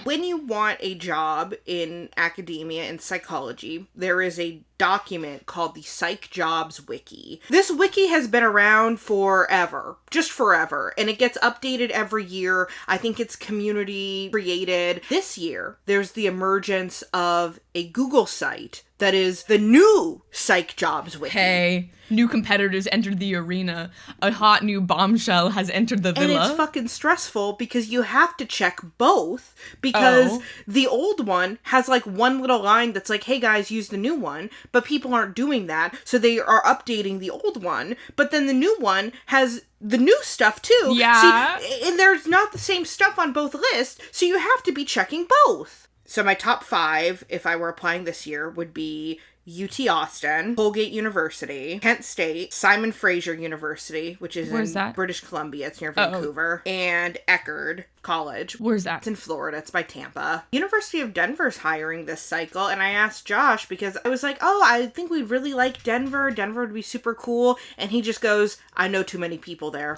When you want a job in academia and psychology, there is a document called the Psych Jobs Wiki. This wiki has been around forever, just forever, and it gets updated every year. I think it's community created. This year, there's the emergence of a Google site that is the new Psych Jobs Wiki. Hey, new competitors entered the arena. A hot new bombshell has entered the villa. And it's fucking stressful because you have to check both because the old one has like one little line that's like, hey guys, use the new one, but people aren't doing that, so they are updating the old one, but then the new one has the new stuff too. Yeah. See, and there's not the same stuff on both lists, so you have to be checking both. So my top 5, if I were applying this year, would be UT Austin, Colgate University, Kent State, Simon Fraser University, which is Where's in that? British Columbia, it's near Vancouver, and Eckerd College. Where's that? It's in Florida, it's by Tampa. University of Denver's hiring this cycle, and I asked Josh because I was like, oh, I think we'd really like Denver. Denver would be super cool. And he just goes, I know too many people there.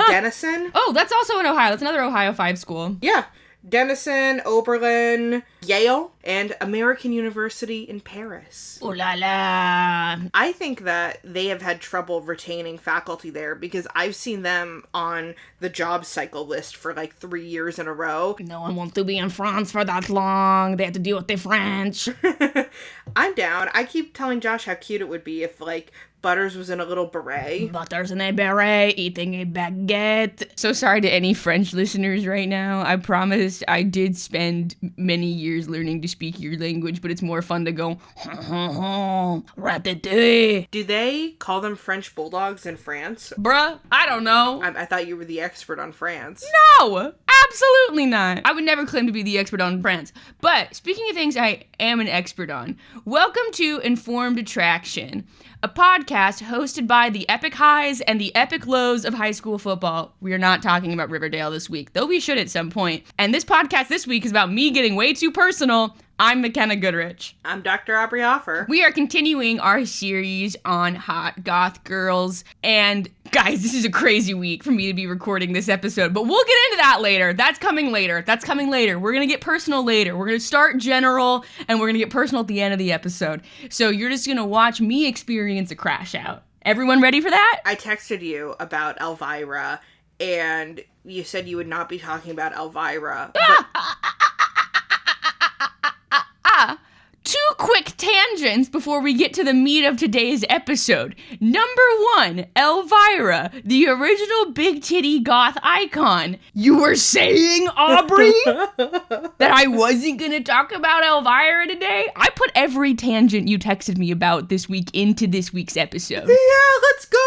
Denison? Oh, that's also in Ohio. That's another Ohio 5 school. Yeah. Denison, Oberlin, Yale, and American University in Paris. Ooh la la. I think that they have had trouble retaining faculty there because I've seen them on the job cycle list for like 3 years in a row. No one wants to be in France for that long. They have to deal with the French. I'm down. I keep telling Josh how cute it would be if like Butters was in a little beret. Butters in a beret, eating a baguette. So sorry to any French listeners right now. I promise I did spend many years learning to speak your language, but it's more fun to go, ratatouille. Do they call them French bulldogs in France? Bruh, I don't know. I thought you were the expert on France. No, absolutely not. I would never claim to be the expert on France. But speaking of things I am an expert on, welcome to Informed Attraction, a podcast hosted by the epic highs and the epic lows of high school football. We are not talking about Riverdale this week, though we should at some point. And this podcast this week is about me getting way too personal. I'm Mackenna Goodrich. I'm Dr. Aubrey Hoffer. We are continuing our series on hot goth girls. And guys, this is a crazy week for me to be recording this episode, but we'll get into that later. That's coming later. We're going to get personal later. We're going to start general and we're going to get personal at the end of the episode. So you're just going to watch me experience a crash out. Everyone ready for that? I texted you about Elvira and you said you would not be talking about Elvira. Two quick tangents before we get to the meat of today's episode. Number 1, Elvira, the original big titty goth icon. You were saying, Aubrey, that I wasn't gonna talk about Elvira today? I put every tangent you texted me about this week into this week's episode. Yeah, let's go!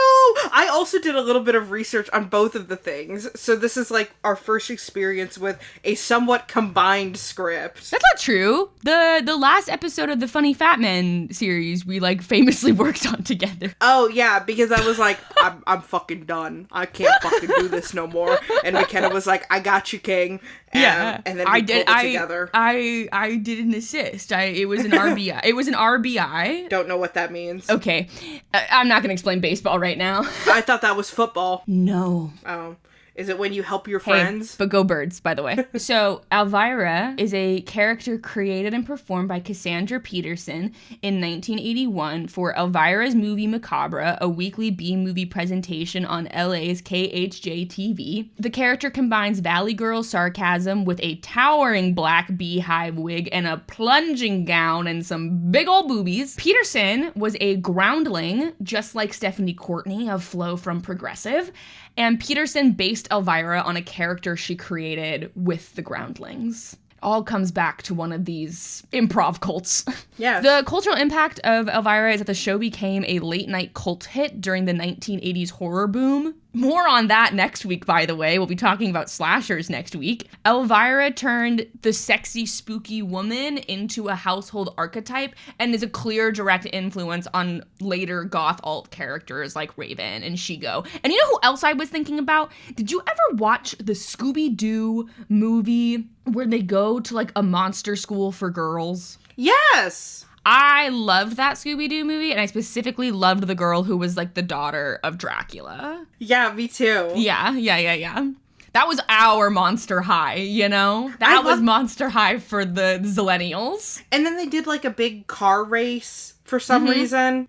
I also did a little bit of research on both of the things, so this is like our first experience with a somewhat combined script. That's not true. The last episode of the Funny Fat Men series we like famously worked on together. Oh yeah, because I was like, I'm fucking done. I can't fucking do this no more. And Mackenna was like, I got you, King. And then we pulled it together. I did an assist. It was an RBI. It was an RBI. Don't know what that means. Okay, I'm not gonna explain baseball right now. I thought that was football. No. Oh. Is it when you help your friends? But go Birds, by the way. So, Elvira is a character created and performed by Cassandra Peterson in 1981 for Elvira's Movie Macabre, a weekly B-movie presentation on LA's KHJ-TV. The character combines Valley Girl sarcasm with a towering black beehive wig and a plunging gown and some big old boobies. Peterson was a groundling, just like Stephanie Courtney of Flow from Progressive, and Peterson based Elvira on a character she created with the groundlings. All comes back to one of these improv cults. Yeah. The cultural impact of Elvira is that the show became a late-night cult hit during the 1980s horror boom. More on that next week, by the way. We'll be talking about slashers next week. Elvira turned the sexy, spooky woman into a household archetype and is a clear direct influence on later goth alt characters like Raven and Shigo. And you know who else I was thinking about? Did you ever watch the Scooby-Doo movie where they go to like a monster school for girls? Yes! I loved that Scooby-Doo movie, and I specifically loved the girl who was like the daughter of Dracula. Yeah, me too. Yeah. That was our Monster High, you know? That was Monster High for the Zillennials. And then they did like a big car race for some reason.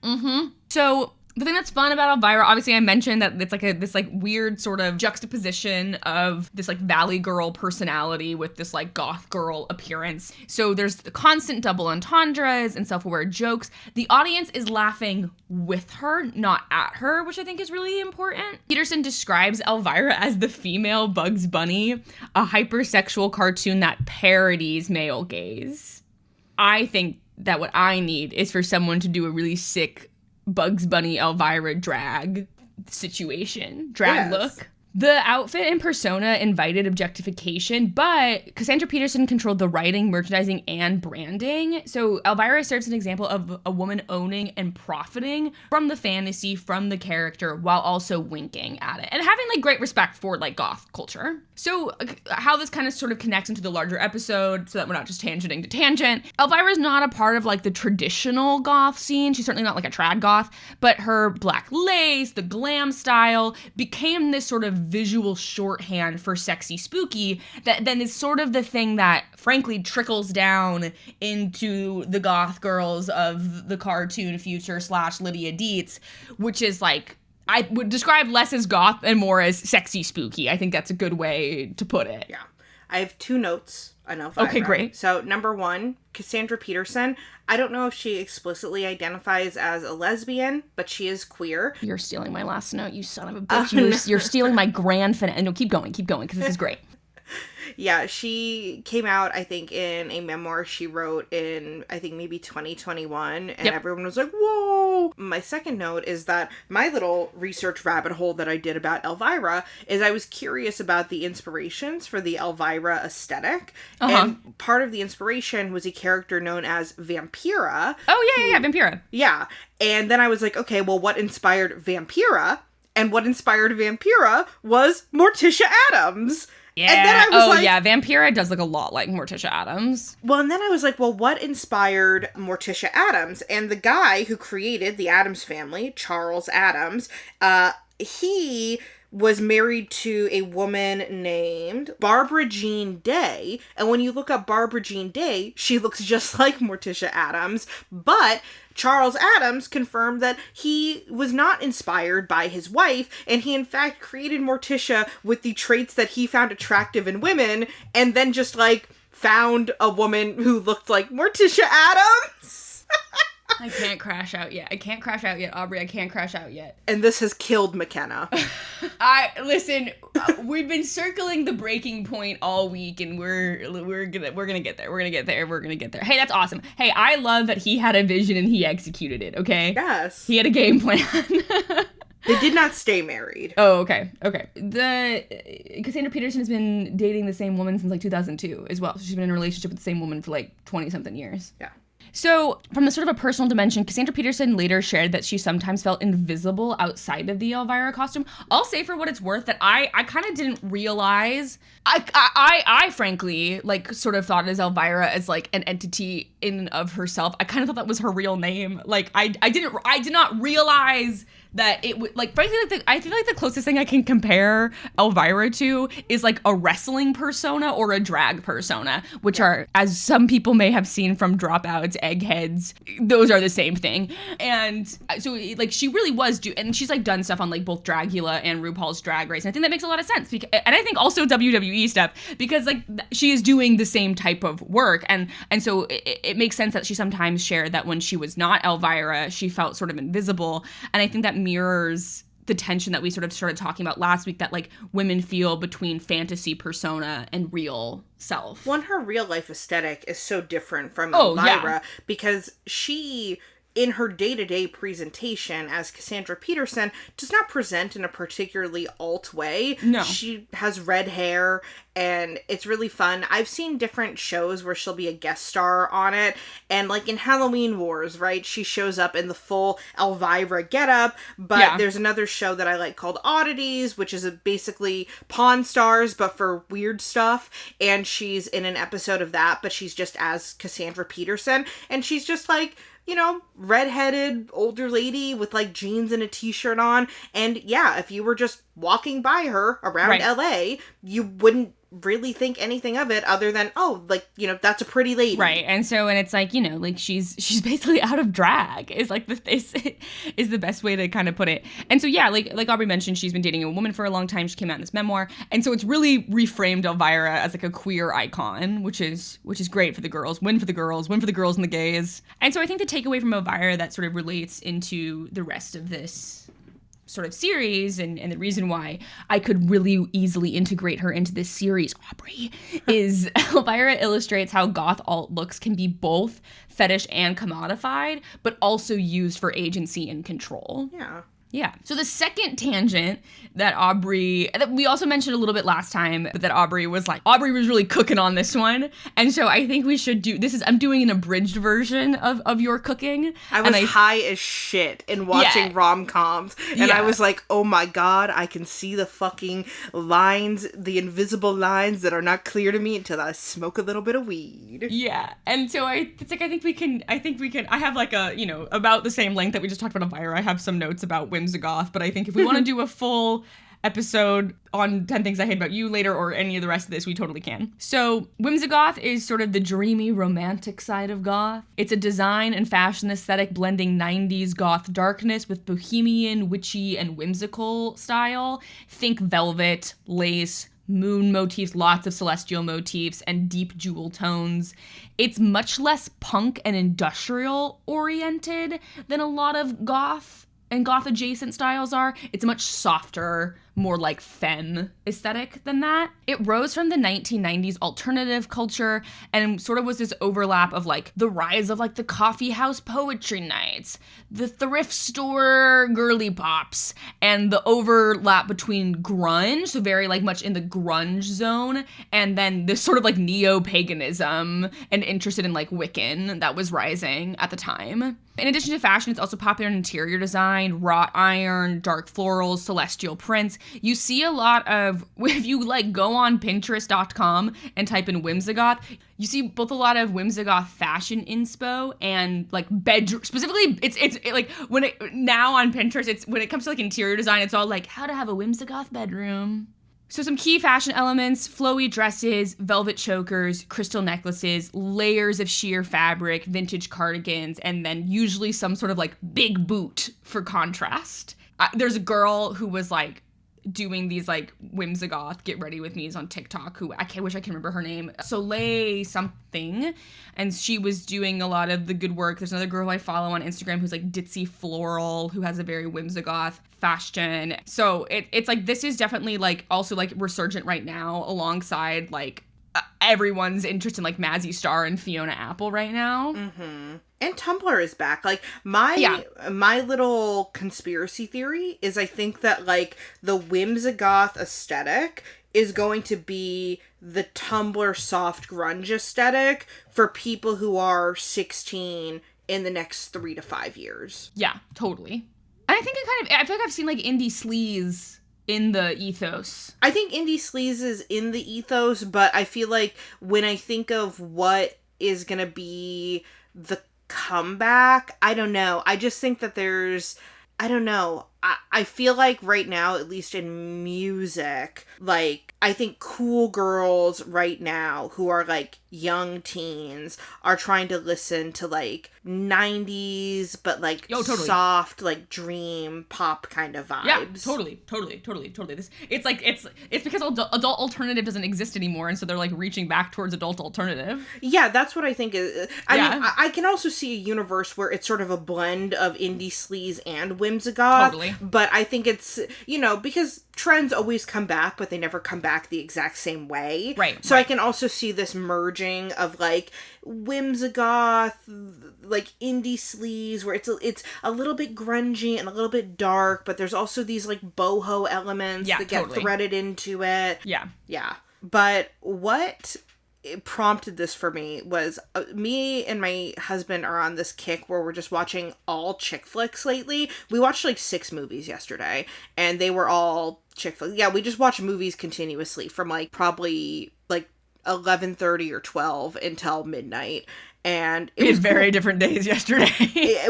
So the thing that's fun about Elvira, obviously I mentioned that it's like this like weird sort of juxtaposition of this like Valley Girl personality with this like goth girl appearance. So there's the constant double entendres and self-aware jokes. The audience is laughing with her, not at her, which I think is really important. Peterson describes Elvira as the female Bugs Bunny, a hypersexual cartoon that parodies male gaze. I think that what I need is for someone to do a really sick Bugs Bunny Elvira drag look. The outfit and persona invited objectification, but Cassandra Peterson controlled the writing, merchandising, and branding. So Elvira serves an example of a woman owning and profiting from the fantasy, from the character, while also winking at it and having like great respect for like goth culture. So how this kind of sort of connects into the larger episode so that we're not just tangenting to tangent. Elvira is not a part of like the traditional goth scene. She's certainly not like a trad goth, but her black lace, the glam style became this sort of visual shorthand for sexy spooky that then is sort of the thing that frankly trickles down into the goth girls of the cartoon future / Lydia Dietz, which is like, I would describe less as goth and more as sexy spooky. I think that's a good way to put it. Yeah. I have 2 notes on Elvira. Okay, great. So, number 1, Cassandra Peterson. I don't know if she explicitly identifies as a lesbian, but she is queer. You're stealing my last note, you son of a bitch. You're stealing my grand finale. No, keep going, because this is great. Yeah, she came out, I think, in a memoir she wrote in, I think, maybe 2021, and everyone was like, whoa! My second note is that my little research rabbit hole that I did about Elvira is I was curious about the inspirations for the Elvira aesthetic, and part of the inspiration was a character known as Vampira. Oh, yeah, Vampira. Yeah, and then I was like, okay, well, what inspired Vampira? And what inspired Vampira was Morticia Addams. Yeah. And then I was Vampira does look a lot like Morticia Addams. Well, and then I was like, well, what inspired Morticia Addams? And the guy who created the Addams family, Charles Addams, he was married to a woman named Barbara Jean Day. And when you look up Barbara Jean Day, she looks just like Morticia Addams. But Charles Addams confirmed that he was not inspired by his wife, and he in fact created Morticia with the traits that he found attractive in women, and then just like found a woman who looked like Morticia Addams. I can't crash out yet, Aubrey. I can't crash out yet. And this has killed Mackenna. Listen. We've been circling the breaking point all week, and we're gonna get there. We're gonna get there. Hey, that's awesome. Hey, I love that he had a vision and he executed it. Okay. Yes. He had a game plan. They did not stay married. Oh, okay. Cassandra Peterson has been dating the same woman since like 2002 as well. So she's been in a relationship with the same woman for like 20-something years. Yeah. So, from the sort of a personal dimension, Cassandra Peterson later shared that she sometimes felt invisible outside of the Elvira costume. I'll say for what it's worth that I kind of didn't realize. I frankly, like, sort of thought as Elvira as, like, an entity in and of herself. I kind of thought that was her real name. Like, I did not realize that it would, like, frankly, like, I feel like the closest thing I can compare Elvira to is, like, a wrestling persona or a drag persona, which are, as some people may have seen from Dropouts, Eggheads, those are the same thing. And so, like, she really was, and she's, like, done stuff on, like, both Dragula and RuPaul's Drag Race, and I think that makes a lot of sense, and I think also WWE stuff, because, like, she is doing the same type of work, and so it makes sense that she sometimes shared that when she was not Elvira, she felt sort of invisible, and I think that mirrors the tension that we sort of started talking about last week that, like, women feel between fantasy persona and real self. Well, and her real life aesthetic is so different from Elvira because she, in her day-to-day presentation as Cassandra Peterson, does not present in a particularly alt way. No. She has red hair, and it's really fun. I've seen different shows where she'll be a guest star on it, and like in Halloween Wars, right, she shows up in the full Elvira getup, but there's another show that I like called Oddities, which is basically Pawn Stars, but for weird stuff, and she's in an episode of that, but she's just as Cassandra Peterson, and she's just like, redheaded older lady with like jeans and a t-shirt on. And yeah, if you were just walking by her around LA, you wouldn't really think anything of it other than, oh, like, that's a pretty lady. Right. And it's like, like she's basically out of drag is like is the best way to kind of put it. And so, yeah, like Aubrey mentioned, she's been dating a woman for a long time. She came out in this memoir. And so it's really reframed Elvira as like a queer icon, which is great for the girls, win for the girls and the gays. And so I think the takeaway from Elvira that sort of relates into the rest of this sort of series and the reason why I could really easily integrate her into this series, Aubrey, is Elvira illustrates how goth alt looks can be both fetish and commodified, but also used for agency and control. Yeah. Yeah. So the second tangent that we also mentioned a little bit last time, but that Aubrey was really cooking on this one. And so I think we should I'm doing an abridged version of your cooking. I was high as shit in watching rom-coms. And I was like, oh my God, I can see the fucking lines, the invisible lines that are not clear to me until I smoke a little bit of weed. Yeah. And so I think we can, I have like a, about the same length that we just talked about Elvira. I have some notes about whimsigoth, but I think if we want to do a full episode on 10 Things I Hate About You later or any of the rest of this, we totally can. So whimsigoth is sort of the dreamy romantic side of goth. It's a design and fashion aesthetic blending 90s goth darkness with bohemian, witchy, and whimsical style. Think velvet, lace, moon motifs, lots of celestial motifs, and deep jewel tones. It's much less punk and industrial oriented than a lot of goth and goth adjacent styles are. It's a much softer, more like femme aesthetic than that. It rose from the 1990s alternative culture and sort of was this overlap of like the rise of like the coffee house poetry nights, the thrift store girly pops, and the overlap between grunge, so very like much in the grunge zone, and then this sort of like neo-paganism and interested in like Wiccan that was rising at the time. In addition to fashion, it's also popular in interior design, wrought iron, dark florals, celestial prints. You see a lot of, if you like go on Pinterest.com and type in whimsigoth, you see both a lot of whimsigoth fashion inspo and like bedroom, specifically it's like now on Pinterest, when it comes to like interior design, it's all like how to have a whimsigoth bedroom. So some key fashion elements: flowy dresses, velvet chokers, crystal necklaces, layers of sheer fabric, vintage cardigans, and then usually some sort of like big boot for contrast. There's a girl who was like doing these like whimsigoth get ready with me's on TikTok who I wish I can remember her name, Soleil something, and she was doing a lot of the good work. There's another girl who I follow on Instagram who's like ditzy floral, who has a very whimsigoth fashion. So it's like this is definitely like also like resurgent right now alongside like everyone's interest in like Mazzy Star and Fiona Apple right now. Mm-hmm. And Tumblr is back. Like, my little conspiracy theory is I think that, like, the whimsigoth aesthetic is going to be the Tumblr soft grunge aesthetic for people who are 16 in the next 3 to 5 years. Yeah, totally. And I think I feel like I've seen, like, indie sleaze in the ethos. I think indie sleaze is in the ethos, but I feel like when I think of what is going to be the comeback, I don't know. I just think that I don't know. I feel like right now, at least in music, like, I think cool girls right now who are, like, young teens are trying to listen to, like, 90s, but, like, totally. Soft, like, dream pop kind of vibes. Yeah, totally. It's because adult alternative doesn't exist anymore, and so they're, like, reaching back towards adult alternative. Yeah, that's what I think is... I mean, I can also see a universe where it's sort of a blend of indie sleaze and whimsigoth. Totally. But I think it's, because trends always come back, but they never come back the exact same way. Right. So I can also see this merging of, like, whimsigoth, like, indie sleaze, where it's a little bit grungy and a little bit dark, but there's also these, like, boho elements that get threaded into it. Yeah. Yeah. But what prompted this for me was me and my husband are on this kick where we're just watching all chick flicks lately. We watched like 6 movies yesterday and they were all chick flicks. Yeah, we just watch movies continuously from like probably like 11:30 or 12 until midnight. And we had very different days yesterday.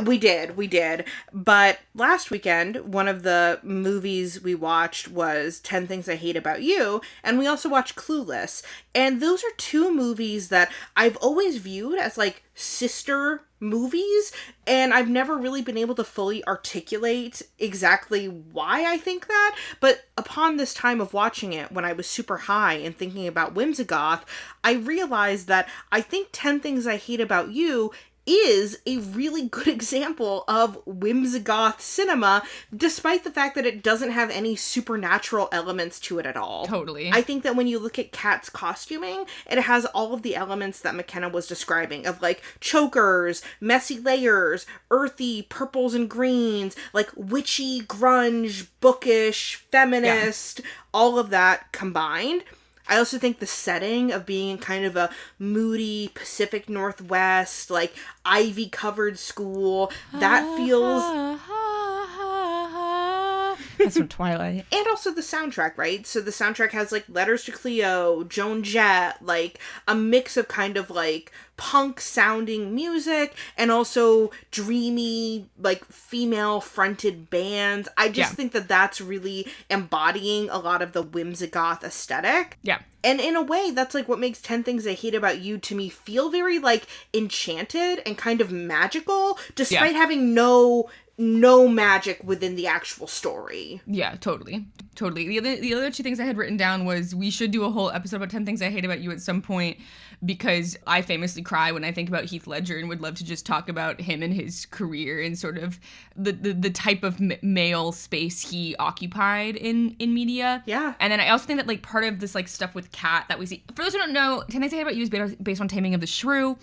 We did. But last weekend, one of the movies we watched was 10 Things I Hate About You, and we also watched Clueless. And those are two movies that I've always viewed as, like, sister movies, and I've never really been able to fully articulate exactly why I think that, but upon this time of watching it, when I was super high and thinking about whimsigoth, I realized that I think 10 Things I Hate About You is a really good example of whimsigoth cinema, despite the fact that it doesn't have any supernatural elements to it at all. Totally. I think that when you look at Kat's costuming, it has all of the elements that Mackenna was describing, of like chokers, messy layers, earthy purples and greens, like witchy, grunge, bookish, feminist, all of that combined. I also think the setting of being in kind of a moody Pacific Northwest, like ivy-covered school, that feels... That's from Twilight. And also the soundtrack, right? So the soundtrack has, like, Letters to Cleo, Joan Jett, like, a mix of kind of, like, punk-sounding music, and also dreamy, like, female-fronted bands. I just think that that's really embodying a lot of the whimsigoth aesthetic. Yeah. And in a way, that's, like, what makes 10 Things I Hate About You, to me, feel very, like, enchanted and kind of magical, despite having no magic within the actual story. Yeah, totally. The other two things I had written down was we should do a whole episode about 10 Things I Hate About You at some point, because I famously cry when I think about Heath Ledger and would love to just talk about him and his career and sort of the type of male space he occupied in media. Yeah. And then I also think that, like, part of this, like, stuff with Kat that we see, for those who don't know, 10 Things I Hate About You is based on Taming of the Shrew.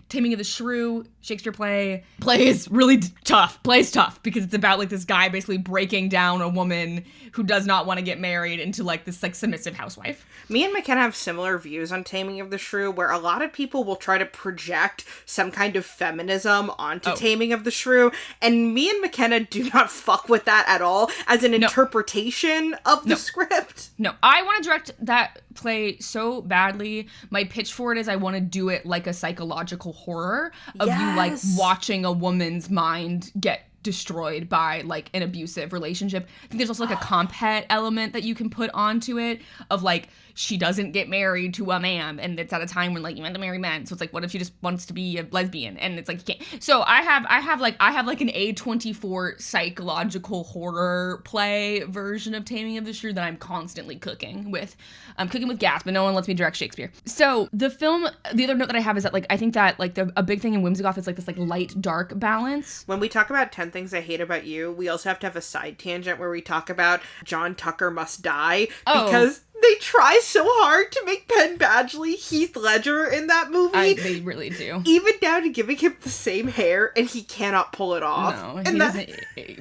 Taming of the Shrew, Shakespeare play is really tough. Play's tough because it's about, like, this guy basically breaking down a woman who does not want to get married into, like, this, like, submissive housewife. Me and Mackenna have similar views on Taming of the Shrew, where a lot of people will try to project some kind of feminism onto Taming of the Shrew, and me and Mackenna do not fuck with that at all as an interpretation of the script. No, I want to direct that play so badly. My pitch for it is I want to do it like a psychological horror of you, like, watching a woman's mind get destroyed by, like, an abusive relationship. I think there's also, like, a compet element that you can put onto it of, like, she doesn't get married to a man, and it's at a time when, like, you want to marry men, so it's like, what if she just wants to be a lesbian? And it's like, you can't. So I have like an A24 psychological horror play version of Taming of the Shrew that I'm constantly cooking with. I'm cooking with gas, but no one lets me direct Shakespeare. So the film, the other note that I have is that, like, I think that, like, a big thing in whimsigoth is, like, this, like, light dark balance. When we talk about 10 Things I Hate About You, we also have to have a side tangent where we talk about John Tucker Must Die, because they try so hard to make Penn Badgley Heath Ledger in that movie. They really do. Even down to giving him the same hair, and he cannot pull it off. No,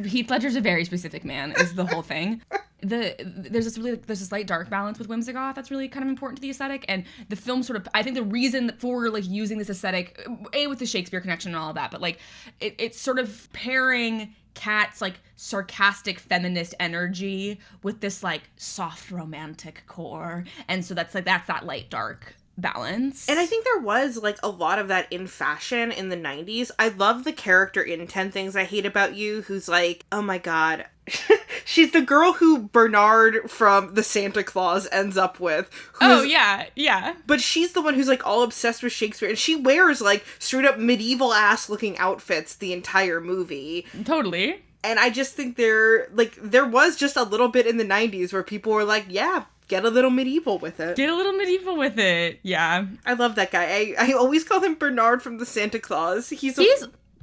Heath Ledger's a very specific man, is the whole thing. There's this light dark balance with whimsigoth that's really kind of important to the aesthetic, and the film sort of, I think the reason for, like, using this aesthetic, with the Shakespeare connection and all of that, but, like, it's sort of pairing Kat's, like, sarcastic feminist energy with this, like, soft romantic core, and so that's that light dark balance. And I think there was, like, a lot of that in fashion in the 90s. I love the character in 10 Things I Hate About You who's like, oh my god, she's the girl who Bernard from the Santa Claus ends up with. Yeah. But she's the one who's, like, all obsessed with Shakespeare, and she wears, like, straight up medieval ass looking outfits the entire movie. Totally. And I just think there was just a little bit in the 90s where people were like, yeah, get a little medieval with it. Yeah. I love that guy. I always call him Bernard from the Santa Claus.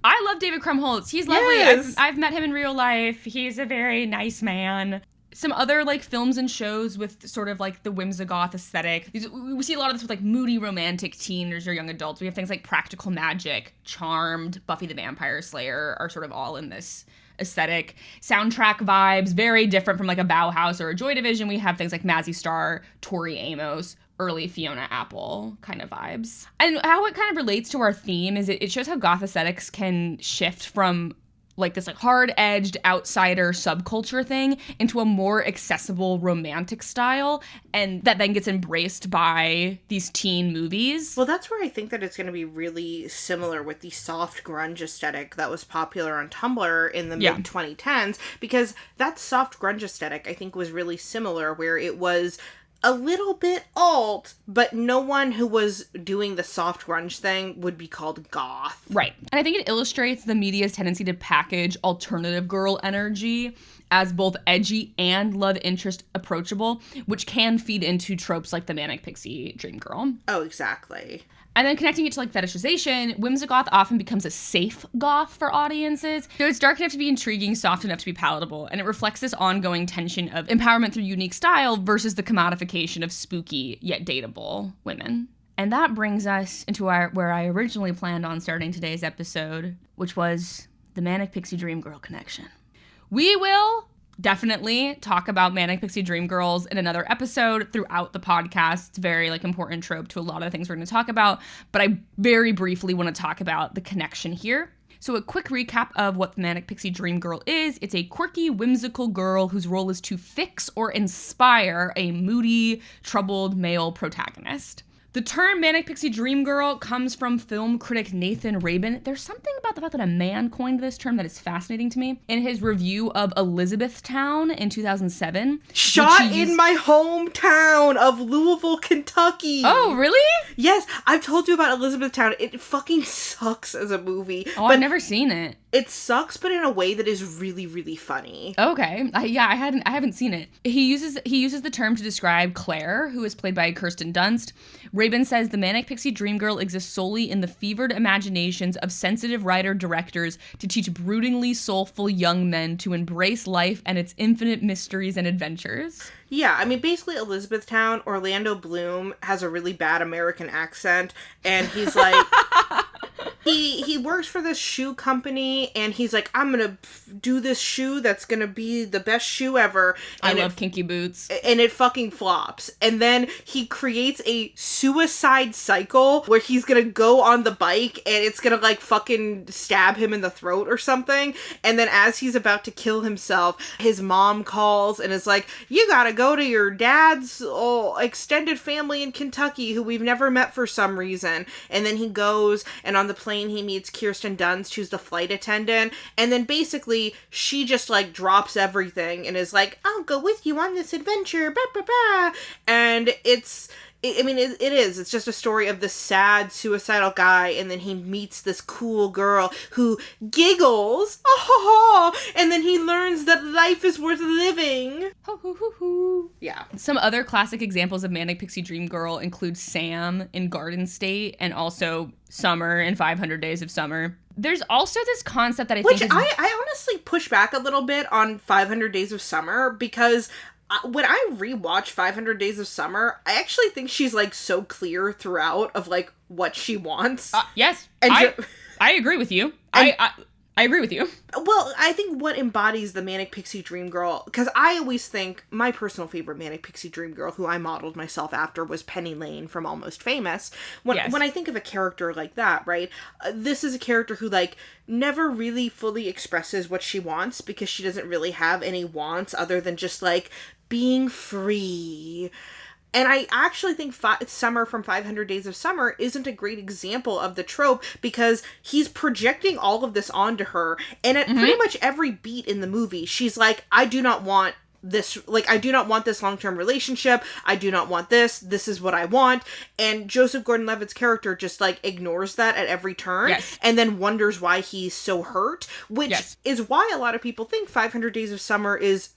I love David Krumholtz. He's lovely. Yes. I've met him in real life. He's a very nice man. Some other, like, films and shows with sort of, like, the whimsigoth aesthetic. We see a lot of this with, like, moody romantic teenagers or young adults. We have things like Practical Magic, Charmed, Buffy the Vampire Slayer are sort of all in this aesthetic. Soundtrack vibes, very different from, like, a Bauhaus or a Joy Division. We have things like Mazzy Star, Tori Amos, early Fiona Apple kind of vibes. And how it kind of relates to our theme is it shows how goth aesthetics can shift from like this like hard-edged outsider subculture thing into a more accessible romantic style, and that then gets embraced by these teen movies. Well, that's where I think that it's going to be really similar with the soft grunge aesthetic that was popular on Tumblr in the mid-2010s, because that soft grunge aesthetic, I think, was really similar, where it was a little bit alt, but no one who was doing the soft grunge thing would be called goth. Right. And I think it illustrates the media's tendency to package alternative girl energy as both edgy and love interest approachable, which can feed into tropes like the Manic Pixie Dream Girl. Oh, exactly. And then connecting it to like fetishization, whimsigoth often becomes a safe goth for audiences. So it's dark enough to be intriguing, soft enough to be palatable, and it reflects this ongoing tension of empowerment through unique style versus the commodification of spooky yet dateable women. And that brings us into where I originally planned on starting today's episode, which was the Manic Pixie Dream Girl connection. We will definitely talk about Manic Pixie Dream Girls in another episode throughout the podcast. It's a very like important trope to a lot of the things we're going to talk about, but I very briefly want to talk about the connection here. So a quick recap of what the Manic Pixie Dream Girl is. It's a quirky, whimsical girl whose role is to fix or inspire a moody, troubled male protagonist. The term Manic Pixie Dream Girl comes from film critic Nathan Rabin. There's something about the fact that a man coined this term that is fascinating to me. In his review of Elizabethtown in 2007. Shot in my hometown of Louisville, Kentucky. Oh, really? Yes, I've told you about Elizabethtown. It fucking sucks as a movie. Oh, I've never seen it. It sucks, but in a way that is really, really funny. Okay, I haven't seen it. He uses the term to describe Claire, who is played by Kirsten Dunst. Rabin says the Manic Pixie Dream Girl exists solely in the fevered imaginations of sensitive writer-directors to teach broodingly soulful young men to embrace life and its infinite mysteries and adventures. Yeah, I mean, basically Elizabethtown, Orlando Bloom has a really bad American accent, and he's like... He works for this shoe company, and he's like, I'm gonna do this shoe that's gonna be the best shoe ever. And I love kinky boots. And it fucking flops. And then he creates a suicide cycle where he's gonna go on the bike, and it's gonna, like, fucking stab him in the throat or something. And then as he's about to kill himself, his mom calls and is like, you gotta go to your dad's extended family in Kentucky who we've never met for some reason. And then he goes, and on the plane he meets Kirsten Dunst, who's the flight attendant, and then basically she just like drops everything and is like, I'll go with you on this adventure, bah, bah, bah. And it's just a story of this sad, suicidal guy, and then he meets this cool girl who giggles, and then he learns that life is worth living. Yeah. Some other classic examples of Manic Pixie Dream Girl include Sam in Garden State, and also Summer in 500 Days of Summer. There's also this concept that I think I honestly push back a little bit on 500 Days of Summer, because when I rewatch 500 Days of Summer, I actually think she's, like, so clear throughout of, like, what she wants. Yes. And I agree with you. I agree with you. Well, I think what embodies the Manic Pixie Dream Girl, because I always think my personal favorite Manic Pixie Dream Girl, who I modeled myself after, was Penny Lane from Almost Famous. When I think of a character like that, right, this is a character who, like, never really fully expresses what she wants, because she doesn't really have any wants other than just, like, being free. And I actually think Summer from 500 Days of Summer isn't a great example of the trope, because he's projecting all of this onto her, and at pretty much every beat in the movie, she's like, I do not want this, like, I do not want this long-term relationship, I do not want this is what I want, and Joseph Gordon-Levitt's character just, like, ignores that at every turn, and then wonders why he's so hurt, which is why a lot of people think 500 Days of Summer is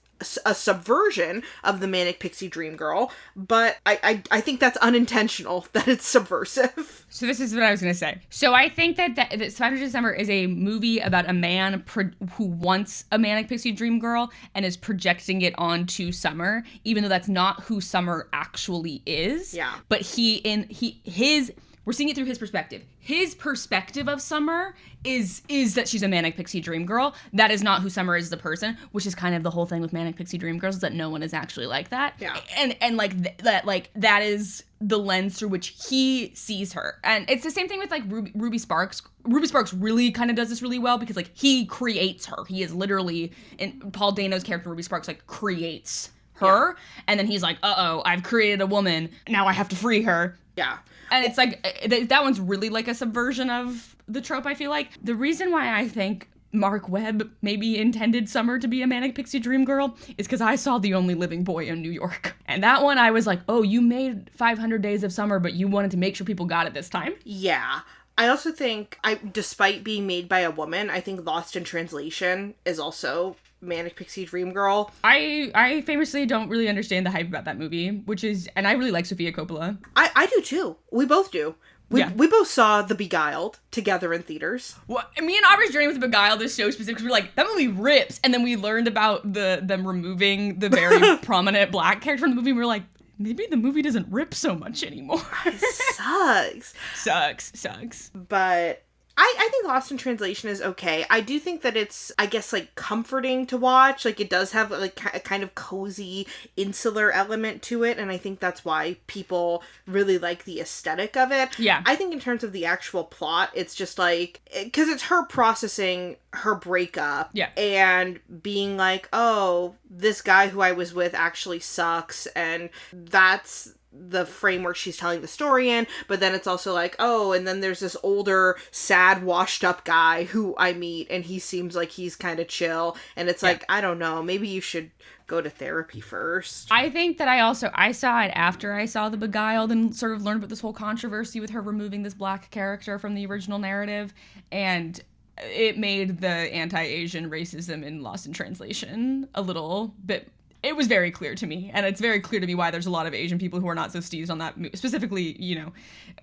a subversion of the Manic Pixie Dream Girl, but I think that's unintentional, that it's subversive. So this is what I was going to say. So I think that 500 Days of Summer is a movie about a man who wants a Manic Pixie Dream Girl and is projecting it onto Summer, even though that's not who Summer actually is. Yeah. But his We're seeing it through his perspective. His perspective of Summer is that she's a Manic Pixie Dream Girl. That is not who Summer is as a person, which is kind of the whole thing with Manic Pixie Dream Girls, is that no one is actually like that. Yeah. And like that is the lens through which he sees her. And it's the same thing with like Ruby Sparks. Ruby Sparks really kind of does this really well because like he creates her. He is literally, and Paul Dano's character Ruby Sparks like creates her. Yeah. And then he's like, uh-oh, I've created a woman. Now I have to free her. Yeah. And it's like, that one's really like a subversion of the trope, I feel like. The reason why I think Mark Webb maybe intended Summer to be a Manic Pixie Dream Girl is because I saw The Only Living Boy in New York. And that one I was like, oh, you made 500 Days of Summer, but you wanted to make sure people got it this time? Yeah. I also think, despite being made by a woman, I think Lost in Translation is also Manic Pixie Dream Girl. I famously don't really understand the hype about that movie, and I really like Sofia Coppola. I do too. We both do. We both saw The Beguiled together in theaters. Well, me and Aubrey's journey with The Beguiled is so specific because we're like, that movie rips. And then we learned about them removing the very prominent black character from the movie, and we were like, maybe the movie doesn't rip so much anymore. It Sucks. But I think Lost in Translation is okay. I do think that it's, I guess, like, comforting to watch. Like, it does have, like, a kind of cozy, insular element to it, and I think that's why people really like the aesthetic of it. Yeah. I think in terms of the actual plot, it's just, like, because it's her processing her breakup. Yeah. And being like, oh, this guy who I was with actually sucks, and that's the framework she's telling the story in, but then it's also like, oh, and then there's this older, sad, washed up guy who I meet, and he seems like he's kind of chill, and it's like, I don't know, maybe you should go to therapy first. I think that I saw it after I saw The Beguiled and sort of learned about this whole controversy with her removing this black character from the original narrative, and it made the anti-Asian racism in Lost in Translation a little bit. It was very clear to me, and it's very clear to me why there's a lot of Asian people who are not so steezed on that movie, specifically,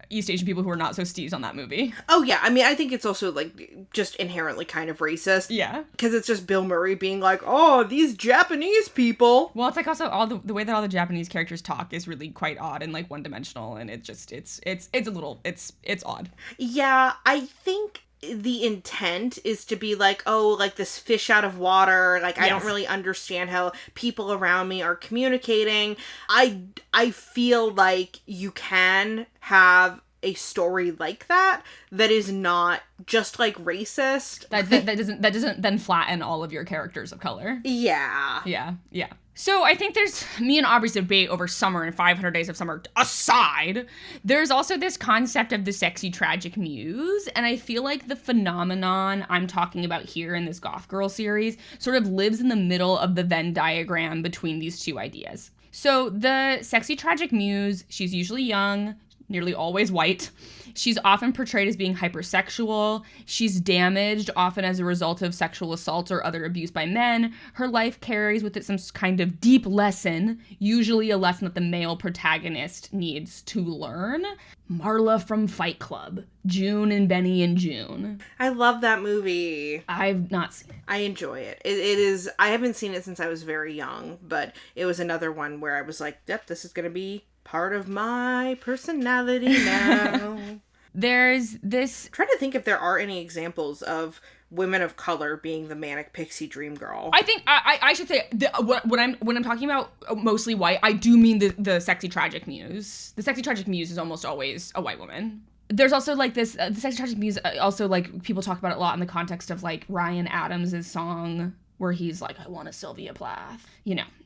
East Asian people who are not so steezed on that movie. Oh, yeah. I mean, I think it's also, like, just inherently kind of racist. Yeah. Because it's just Bill Murray being like, oh, these Japanese people. Well, it's like also all the way that all the Japanese characters talk is really quite odd and, like, one-dimensional, and it's odd. Yeah, I think the intent is to be like, oh, like this fish out of water, like, yes. I don't really understand how people around me are communicating. I feel like you can have a story like that is not just, like, racist. That doesn't then flatten all of your characters of color. Yeah. Yeah. So I think there's me and Aubrey's debate over Summer and 500 Days of Summer aside. There's also this concept of the sexy tragic muse, and I feel like the phenomenon I'm talking about here in this Goth Girl series sort of lives in the middle of the Venn diagram between these two ideas. So the sexy tragic muse, she's usually young, nearly always white. She's often portrayed as being hypersexual. She's damaged, often as a result of sexual assault or other abuse by men. Her life carries with it some kind of deep lesson, usually a lesson that the male protagonist needs to learn. Marla from Fight Club. June and Benny and June. I love that movie. I've not seen it. I enjoy it. It is, I haven't seen it since I was very young, but it was another one where I was like, yep, this is going to be part of my personality now. There's this... I'm trying to think if there are any examples of women of color being the Manic Pixie Dream Girl. I think I should say when I'm talking about mostly white, I do mean the sexy tragic muse. The sexy tragic muse is almost always a white woman. There's also like this the sexy tragic muse. Also, like, people talk about it a lot in the context of like Ryan Adams' song where he's like, I want a Sylvia Plath.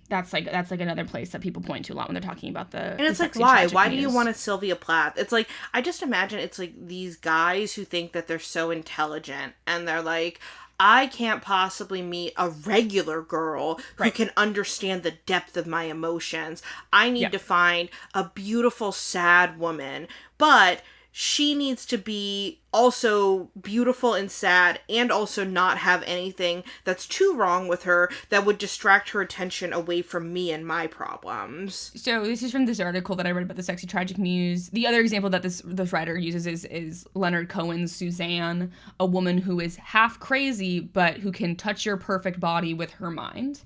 That's like another place that people point to a lot when they're talking about the... And it's like, why do you want a Sylvia Plath? It's like, I just imagine it's like these guys who think that they're so intelligent and they're like, I can't possibly meet a regular girl who can understand the depth of my emotions. I need to find a beautiful, sad woman, but she needs to be also beautiful and sad and also not have anything that's too wrong with her that would distract her attention away from me and my problems. So this is from this article that I read about the sexy tragic muse. The other example that this writer uses is Leonard Cohen's Suzanne, a woman who is half crazy but who can touch your perfect body with her mind.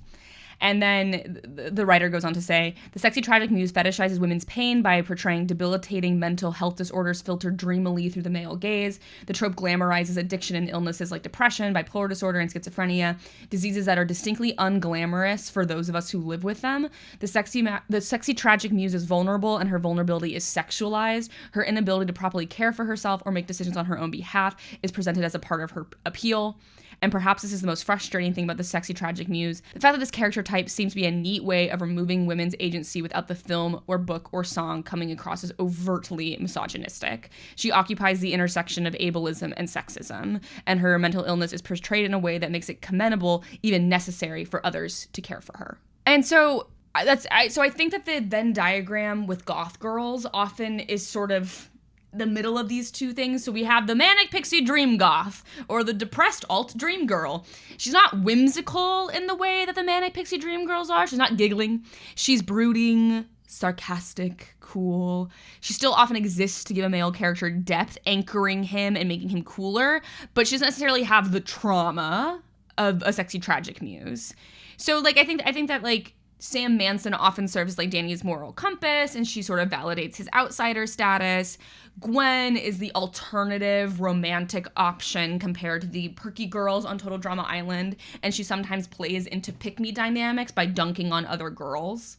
And then the writer goes on to say, the sexy tragic muse fetishizes women's pain by portraying debilitating mental health disorders filtered dreamily through the male gaze. The trope glamorizes addiction and illnesses like depression, bipolar disorder, and schizophrenia, diseases that are distinctly unglamorous for those of us who live with them. The sexy tragic muse is vulnerable, and her vulnerability is sexualized. Her inability to properly care for herself or make decisions on her own behalf is presented as a part of her appeal. And perhaps this is the most frustrating thing about the sexy tragic muse. The fact that this character type seems to be a neat way of removing women's agency without the film or book or song coming across as overtly misogynistic. She occupies the intersection of ableism and sexism, and her mental illness is portrayed in a way that makes it commendable, even necessary, for others to care for her. And so I think that the Venn diagram with goth girls often is sort of the middle of these two things. So we have the Manic Pixie dream goth, or the depressed alt dream girl. She's not whimsical in the way that the Manic Pixie dream girls are. She's not giggling. She's brooding, sarcastic, cool. She still often exists to give a male character depth, anchoring him and making him cooler, but she doesn't necessarily have the trauma of a sexy tragic muse. So like I think that like Sam Manson often serves as like Danny's moral compass, and she sort of validates his outsider status. Gwen is the alternative romantic option compared to the perky girls on Total Drama Island, and she sometimes plays into pick-me dynamics by dunking on other girls.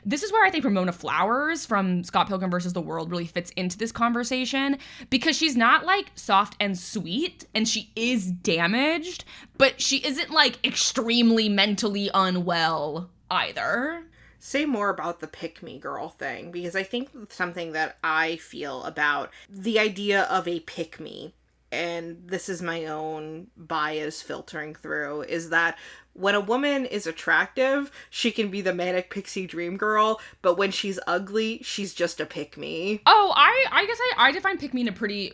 This is where I think Ramona Flowers from Scott Pilgrim vs. the World really fits into this conversation, because she's not like soft and sweet, and she is damaged, but she isn't like extremely mentally unwell either. Say more about the pick-me girl thing, because I think something that I feel about the idea of a pick-me, and this is my own bias filtering through, is that when a woman is attractive, she can be the Manic Pixie dream girl, but when she's ugly, she's just a pick-me. Oh, I guess I define pick-me in a pretty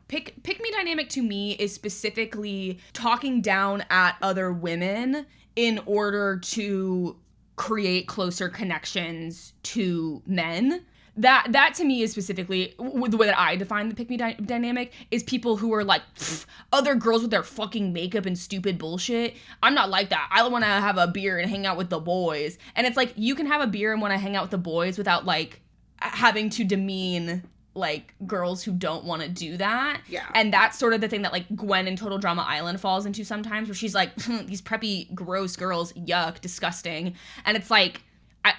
pick-me dynamic to me is specifically talking down at other women in order to create closer connections to men. That to me is specifically the way that I define the pick-me dynamic is people who are like, other girls with their fucking makeup and stupid bullshit. I'm not like that. I want to have a beer and hang out with the boys. And it's like, you can have a beer and want to hang out with the boys without like having to demean like girls who don't want to do that. Yeah. And that's sort of the thing that like Gwen in Total Drama Island falls into sometimes, where she's like, these preppy gross girls, yuck, disgusting. And it's like,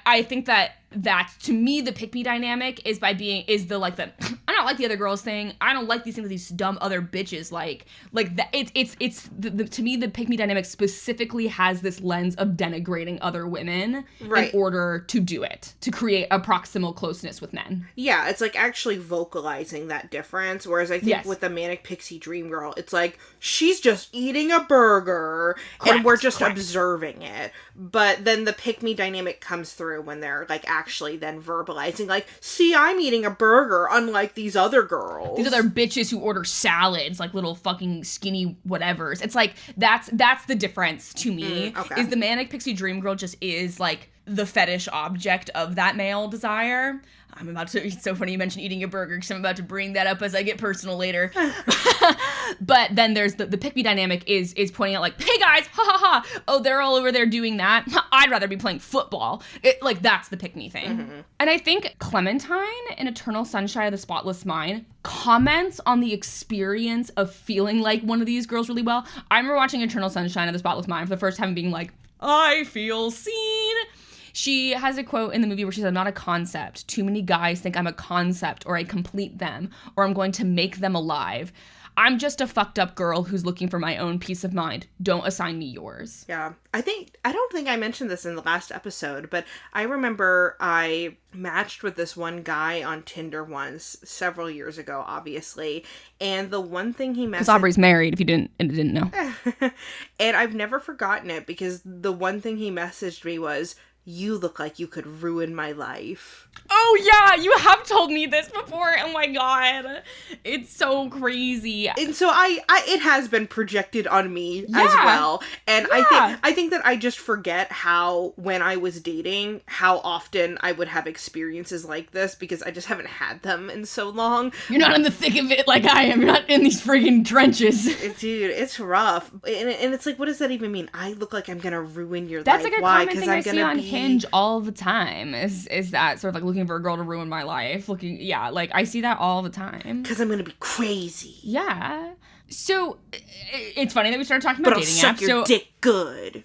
I think that's to me the pick me dynamic is I don't like the other girls thing. I don't like these things that these dumb other bitches like that. It's to me the pick me dynamic specifically has this lens of denigrating other women in order to do it, to create a proximal closeness with men. Yeah, it's like actually vocalizing that difference. Whereas I think with the Manic Pixie dream girl, it's like she's just eating a burger and we're just observing it. But then the pick me dynamic comes through when they're like actually then verbalizing like, see, I'm eating a burger unlike these other girls. These other bitches who order salads like little fucking skinny whatevers. It's like that's the difference to me. Is the Manic Pixie dream girl just is like the fetish object of that male desire. It's so funny you mentioned eating a burger because I'm about to bring that up as I get personal later. But then there's the pick-me dynamic is pointing out like, hey guys, ha ha ha, oh, they're all over there doing that. I'd rather be playing football. That's the pick-me thing. Mm-hmm. And I think Clementine in Eternal Sunshine of the Spotless Mind comments on the experience of feeling like one of these girls really well. I remember watching Eternal Sunshine of the Spotless Mind for the first time and being like, I feel seen. She has a quote in the movie where she said, I'm not a concept. Too many guys think I'm a concept, or I complete them, or I'm going to make them alive. I'm just a fucked up girl who's looking for my own peace of mind. Don't assign me yours. Yeah. I don't think I mentioned this in the last episode, but I remember I matched with this one guy on Tinder once, several years ago, obviously. And the one thing he messaged... Because Aubrey's married, if you didn't know. And I've never forgotten it, because the one thing he messaged me was, you look like you could ruin my life. Oh yeah, you have told me this before. Oh my god. It's so crazy. And so it has been projected on me as well. And I think that I just forget how, when I was dating, how often I would have experiences like this, because I just haven't had them in so long. You're not in the thick of it like I am. You're not in these friggin' trenches. Dude, it's rough. And it's like, what does that even mean? I look like I'm gonna ruin your That's life. like a Why? common thing I see on Hinge all the time, is that sort of like looking for a girl to ruin my life. Like I see that all the time. Because I'm gonna be crazy. Yeah. So it's funny that we started talking about dating apps. But I'll suck your dick good.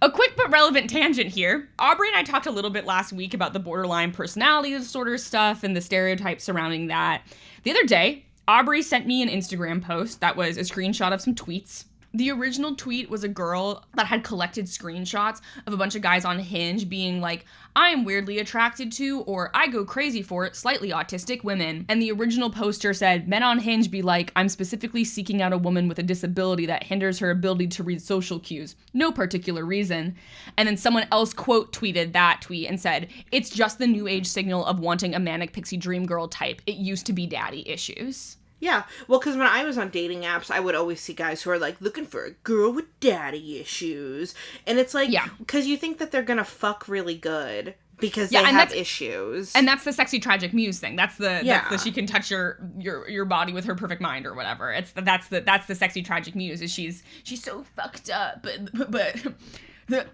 A quick but relevant tangent here. Aubrey and I talked a little bit last week about the borderline personality disorder stuff and the stereotypes surrounding that. The other day, Aubrey sent me an Instagram post that was a screenshot of some tweets. The original tweet was a girl that had collected screenshots of a bunch of guys on Hinge being like, I am weirdly attracted to, or I go crazy for, slightly autistic women. And the original poster said, men on Hinge be like, I'm specifically seeking out a woman with a disability that hinders her ability to read social cues. No particular reason. And then someone else quote tweeted that tweet and said, it's just the new age signal of wanting a Manic Pixie dream girl type. It used to be daddy issues. Yeah, well, because when I was on dating apps, I would always see guys who are, like, looking for a girl with daddy issues. And it's like, because you think that they're gonna fuck really good because they have issues. And that's the sexy tragic muse thing. That's the she can touch your body with her perfect mind or whatever. That's the sexy tragic muse, is she's so fucked up, but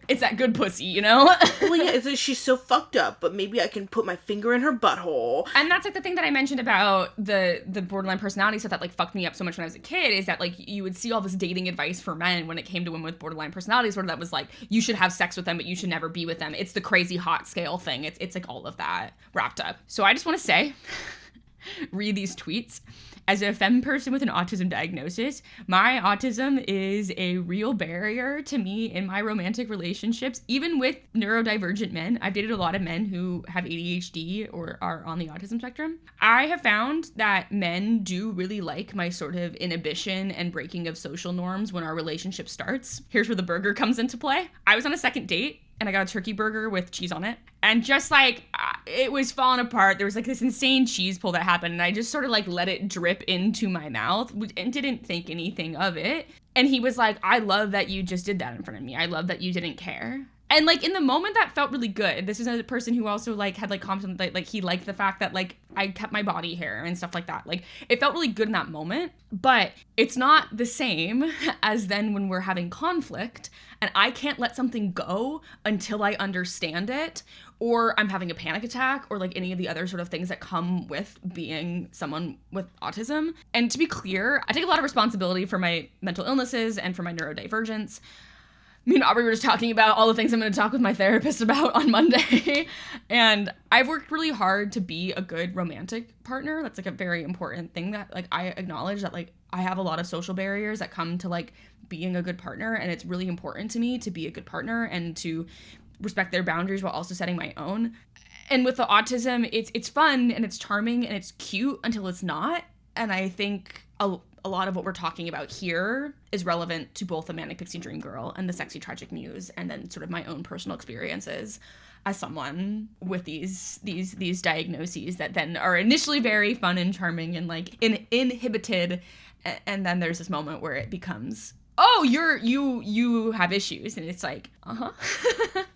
it's that good pussy, you know? Well, yeah, it's like she's so fucked up, but maybe I can put my finger in her butthole. And that's like the thing that I mentioned about the borderline personality stuff that like fucked me up so much when I was a kid, is that like you would see all this dating advice for men when it came to women with borderline personalities, where that was like, you should have sex with them, but you should never be with them. It's the crazy hot scale thing. It's like all of that wrapped up. So I just want to say, read these tweets. As a femme person with an autism diagnosis, my autism is a real barrier to me in my romantic relationships, even with neurodivergent men. I've dated a lot of men who have ADHD or are on the autism spectrum. I have found that men do really like my sort of inhibition and breaking of social norms when our relationship starts. Here's where the burger comes into play. I was on a second date, and I got a turkey burger with cheese on it. And just like, it was falling apart. There was like this insane cheese pull that happened. And I just sort of like let it drip into my mouth and didn't think anything of it. And he was like, I love that you just did that in front of me. I love that you didn't care. And like in the moment that felt really good. This is a person who also like had like confidence, like he liked the fact that like I kept my body hair and stuff like that. Like it felt really good in that moment, but it's not the same as then when we're having conflict and I can't let something go until I understand it, or I'm having a panic attack, or like any of the other sort of things that come with being someone with autism. And to be clear, I take a lot of responsibility for my mental illnesses and for my neurodivergence. Me and Aubrey were just talking about all the things I'm going to talk with my therapist about on Monday. And I've worked really hard to be a good romantic partner. That's like a very important thing that like I acknowledge that like I have a lot of social barriers that come to like being a good partner. And it's really important to me to be a good partner and to respect their boundaries while also setting my own. And with the autism, it's fun and it's charming and it's cute until it's not. And I think a lot of what we're talking about here is relevant to both the Manic Pixie Dream Girl and the Sexy Tragic Muse, and then sort of my own personal experiences as someone with these diagnoses that then are initially very fun and charming and like inhibited, and then there's this moment where it becomes, oh, you have issues, and it's like,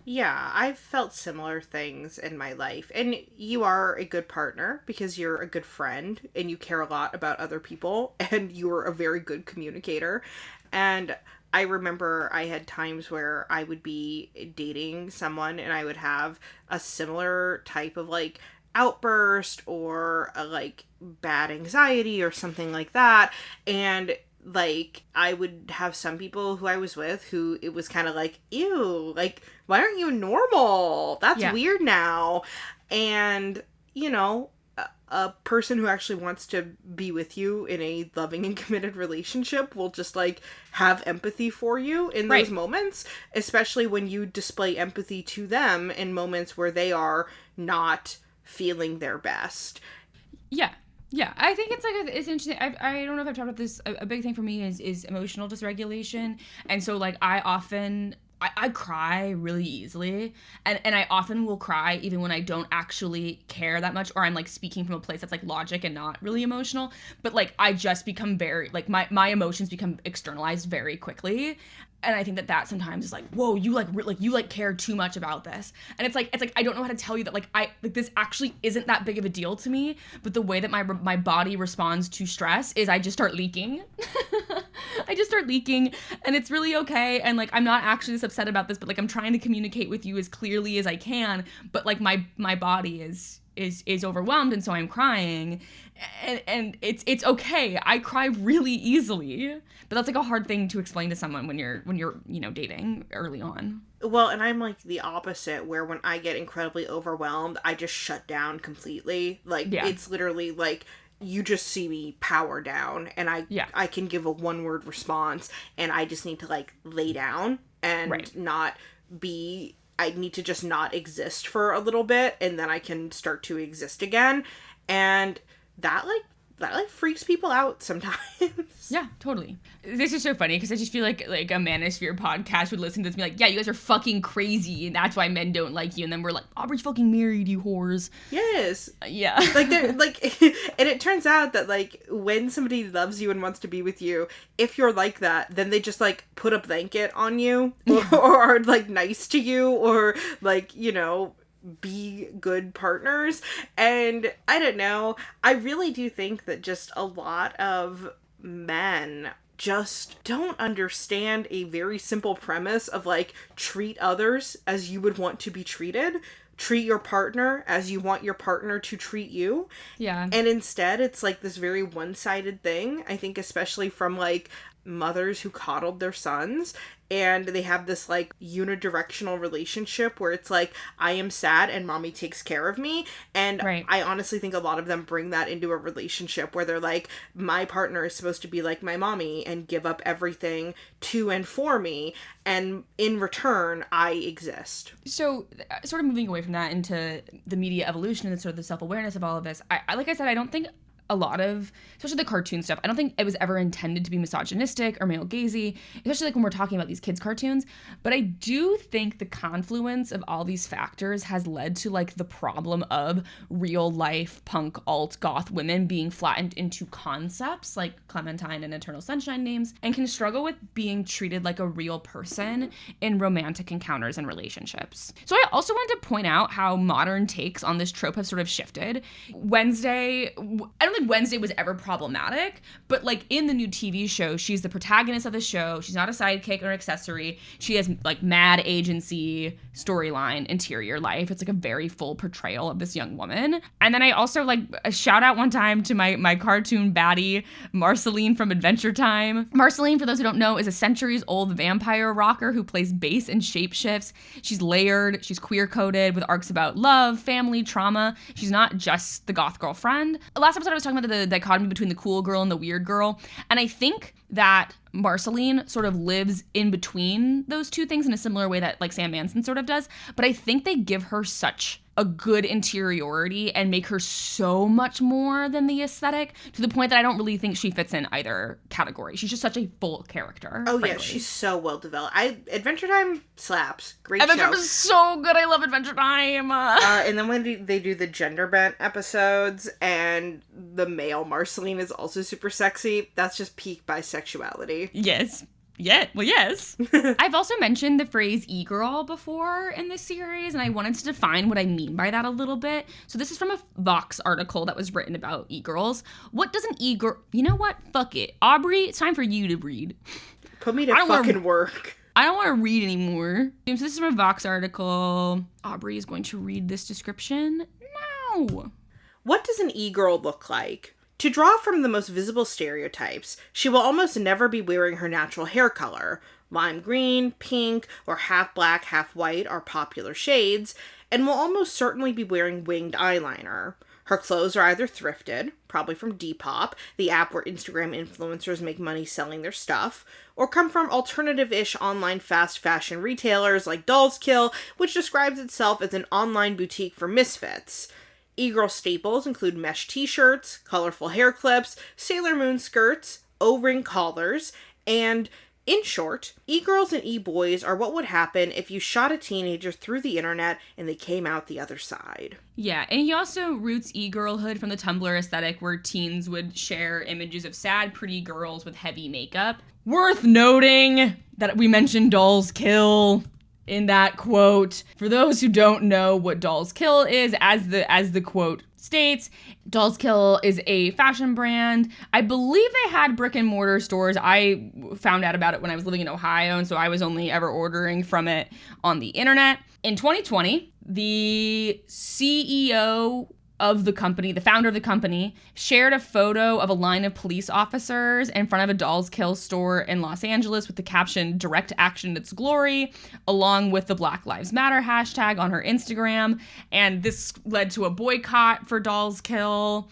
Yeah, I've felt similar things in my life. And you are a good partner because you're a good friend and you care a lot about other people and you're a very good communicator. And I remember I had times where I would be dating someone and I would have a similar type of like outburst or a like bad anxiety or something like that. And like, I would have some people who I was with who it was kind of like, ew, like, why aren't you normal? That's weird now. And, you know, a person who actually wants to be with you in a loving and committed relationship will just, like, have empathy for you in those moments, especially when you display empathy to them in moments where they are not feeling their best. Yeah. Yeah, I think it's like, it's interesting. I don't know if I've talked about this. A big thing for me is emotional dysregulation. And so like I often I cry really easily, and I often will cry even when I don't actually care that much, or I'm like speaking from a place that's like logic and not really emotional, but like I just become very like my emotions become externalized very quickly. And I think that sometimes is like, whoa, you like care too much about this. And it's like I don't know how to tell you that like this actually isn't that big of a deal to me, but the way that my body responds to stress is I just start leaking. I just start leaking, and it's really okay, and like I'm not actually this upset about this, but like I'm trying to communicate with you as clearly as I can, but like my body is overwhelmed, and so I'm crying, and it's okay. I cry really easily, but that's like a hard thing to explain to someone when you're dating early on. Well, and I'm like the opposite, where when I get incredibly overwhelmed, I just shut down completely. Like, It's literally like you just see me power down, and I can give a one-word response, and I just need to like lay down and not be. I need to just not exist for a little bit, and then I can start to exist again. And that freaks people out sometimes. Yeah, totally. This is so funny because I just feel like a Manosphere podcast would listen to this and be like, yeah, you guys are fucking crazy, and that's why men don't like you. And then we're like, Aubrey's fucking married, you whores. Yes. Yeah. Like, they're like, and it turns out that like when somebody loves you and wants to be with you, if you're like that, then they just like put a blanket on you, or are like nice to you, or like, be good partners. And I don't know, I really do think that just a lot of men just don't understand a very simple premise of like, treat others as you would want to be treated, treat your partner as you want your partner to treat you. Yeah. And instead it's like this very one-sided thing, I think, especially from like mothers who coddled their sons, and they have this like unidirectional relationship where it's like, I am sad and mommy takes care of me. And I honestly think a lot of them bring that into a relationship where they're like, my partner is supposed to be like my mommy and give up everything to and for me, and in return I exist. So sort of moving away from that into the media evolution and sort of the self-awareness of all of this, I like I said, I don't think a lot of, especially the cartoon stuff, I don't think it was ever intended to be misogynistic or male-gazy, especially like when we're talking about these kids' cartoons. But I do think the confluence of all these factors has led to like the problem of real-life punk, alt, goth women being flattened into concepts like Clementine and Eternal Sunshine names, and can struggle with being treated like a real person in romantic encounters and relationships. So I also wanted to point out how modern takes on this trope have sort of shifted. Wednesday, I don't think Wednesday was ever problematic, but like in the new TV show, she's the protagonist of the show. She's not a sidekick or accessory. She has like mad agency, storyline, interior life. It's like a very full portrayal of this young woman. And then I also like a shout out one time to my cartoon baddie, Marceline from Adventure Time. Marceline, for those who don't know, is a centuries-old vampire rocker who plays bass and shapeshifts. She's layered, she's queer-coded with arcs about love, family, trauma. She's not just the goth girlfriend. Last episode I was talking about the dichotomy between the cool girl and the weird girl, and I think that Marceline sort of lives in between those two things in a similar way that like Sam Manson sort of does, but I think they give her such a good interiority and make her so much more than the aesthetic, to the point that I don't really think she fits in either category. She's just such a full character. Oh frankly. Yeah, she's so well developed. Adventure Time slaps. Great Adventure show. Time is so good. I love Adventure Time. And then when they do the gender bent episodes, and the male Marceline is also super sexy, that's just peak bisexuality. Yes. Yeah, well, yes. I've also mentioned the phrase e-girl before in this series, and I wanted to define what I mean by that a little bit. So this is from a Vox article that was written about e-girls. What does an e-girl... You know what? Fuck it. Aubrey, it's time for you to read. Put me to fucking work. I don't want to read anymore. So this is from a Vox article. Aubrey is going to read this description now. What does an e-girl look like? To draw from the most visible stereotypes, she will almost never be wearing her natural hair color. Lime green, pink, or half black, half white are popular shades, and will almost certainly be wearing winged eyeliner. Her clothes are either thrifted, probably from Depop, the app where Instagram influencers make money selling their stuff, or come from alternative-ish online fast fashion retailers like Doll's Kill, which describes itself as an online boutique for misfits. E-girl staples include mesh t-shirts, colorful hair clips, Sailor Moon skirts, O-ring collars, and In short, e-girls and e-boys are what would happen if you shot a teenager through the internet and they came out the other side. Yeah, and he also roots e-girlhood from the Tumblr aesthetic where teens would share images of sad, pretty girls with heavy makeup. Worth noting that we mentioned Dolls Kill in that quote. For those who don't know what Dolls Kill is, as the quote states, Dolls Kill is a fashion brand. I believe they had brick and mortar stores. I found out about it when I was living in Ohio, and so I was only ever ordering from it on the internet. In 2020, the CEO of the company, the founder of the company, shared a photo of a line of police officers in front of a Dolls Kill store in Los Angeles with the caption, "Direct action in its glory," along with the Black Lives Matter hashtag on her Instagram. And this led to a boycott for Dolls Kill.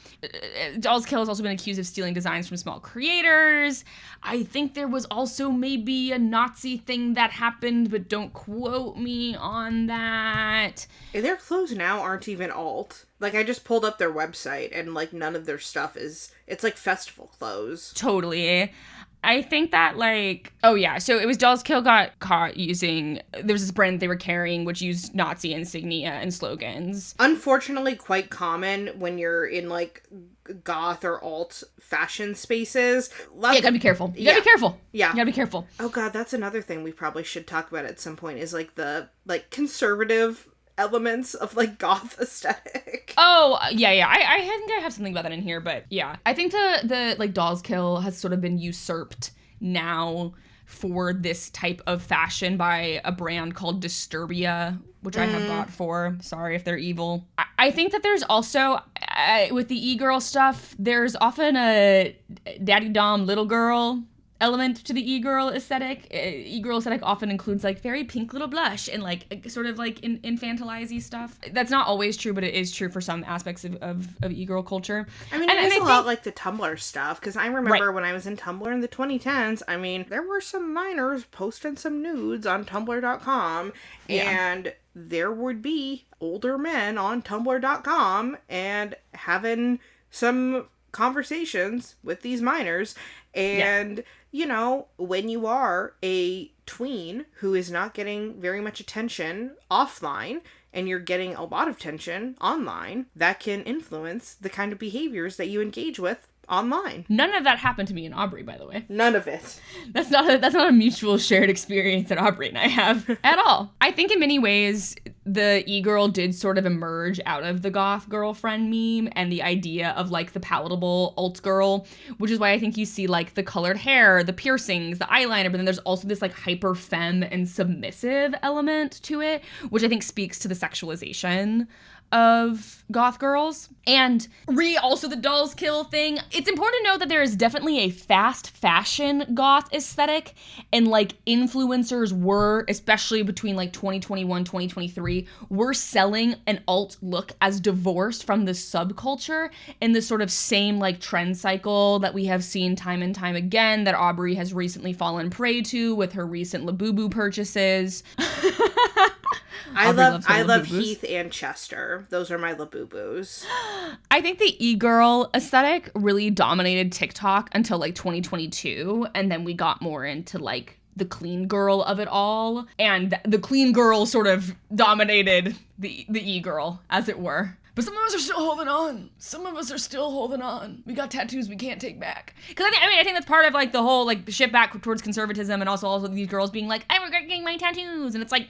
Dolls Kill has also been accused of stealing designs from small creators. I think there was also maybe a Nazi thing that happened, but don't quote me on that. Their clothes now aren't even alt. Like, I just pulled up their website, and, like, none of their stuff is... It's, like, festival clothes. Totally. I think that, like... Oh, yeah. So it was Dolls Kill got caught using... There was this brand they were carrying, which used Nazi insignia and slogans. Unfortunately, quite common when you're in, like, goth or alt fashion spaces. Yeah, you gotta be careful. You gotta be careful. Yeah. You gotta be careful. Oh, God, that's another thing we probably should talk about at some point, is, like, the, like, conservative elements of, like, goth aesthetic. Oh, yeah. I think I have something about that in here, but yeah. I think the like, Dolls Kill has sort of been usurped now for this type of fashion by a brand called Disturbia, which I have bought for. Sorry if they're evil. I think that there's also, with the e-girl stuff, there's often a daddy dom little girl element to the e-girl aesthetic. E-girl aesthetic often includes, like, very pink little blush and, like, sort of, like, infantilize-y stuff. That's not always true, but it is true for some aspects of e-girl culture. I mean, it's a lot like the Tumblr stuff, because I remember when I was in Tumblr in the 2010s, I mean, there were some minors posting some nudes on Tumblr.com, and there would be older men on Tumblr.com and having some conversations with these minors, and you know, when you are a tween who is not getting very much attention offline and you're getting a lot of attention online, that can influence the kind of behaviors that you engage with online. None of that happened to me and Aubrey, by the way. None of it. That's not a mutual shared experience that Aubrey and I have at all. I think in many ways the e-girl did sort of emerge out of the goth girlfriend meme and the idea of, like, the palatable alt girl, which is why I think you see, like, the colored hair, the piercings, the eyeliner, but then there's also this, like, hyper femme and submissive element to it, which I think speaks to the sexualization of goth girls. And also the Dolls Kill thing. It's important to note that there is definitely a fast fashion goth aesthetic, and, like, influencers were, especially between, like, 2021, 2023, were selling an alt look as divorced from the subculture in this sort of same, like, trend cycle that we have seen time and time again that Aubrey has recently fallen prey to with her recent Labubu purchases. I love Heath and Chester. Those are my Labubus. I think the e-girl aesthetic really dominated TikTok until, like, 2022, and then we got more into, like, the clean girl of it all, and the clean girl sort of dominated the e-girl, as it were. But some of us are still holding on. Some of us are still holding on. We got tattoos we can't take back. Because I think that's part of, like, the whole, like, shift back towards conservatism, and also these girls being like, I regret getting my tattoos, and it's like,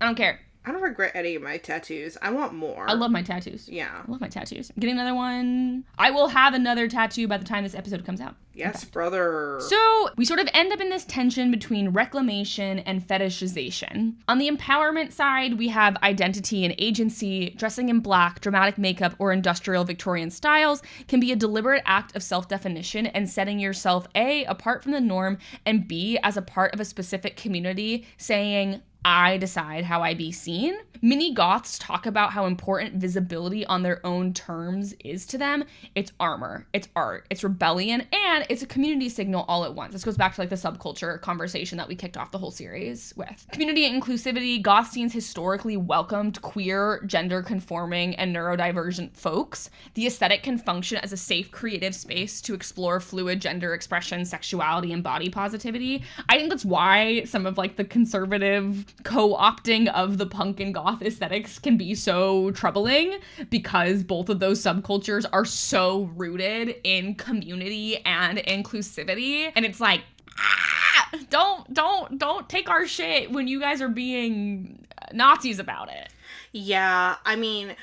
I don't care. I don't regret any of my tattoos. I want more. I love my tattoos. Yeah. I love my tattoos. I'm getting another one. I will have another tattoo by the time this episode comes out. Yes, brother. So we sort of end up in this tension between reclamation and fetishization. On the empowerment side, we have identity and agency. Dressing in black, dramatic makeup, or industrial Victorian styles can be a deliberate act of self-definition and setting yourself A, apart from the norm, and B, as a part of a specific community, saying, I decide how I be seen. Many goths talk about how important visibility on their own terms is to them. It's armor, it's art, it's rebellion, and it's a community signal all at once. This goes back to like the subculture conversation that we kicked off the whole series with. Community and inclusivity, goth scenes historically welcomed queer, gender-conforming, and neurodivergent folks. The aesthetic can function as a safe creative space to explore fluid gender expression, sexuality, and body positivity. I think that's why some of like the conservative co-opting of the punk and goth aesthetics can be so troubling, because both of those subcultures are so rooted in community and inclusivity. And it's like, don't take our shit when you guys are being Nazis about it. Yeah, I mean,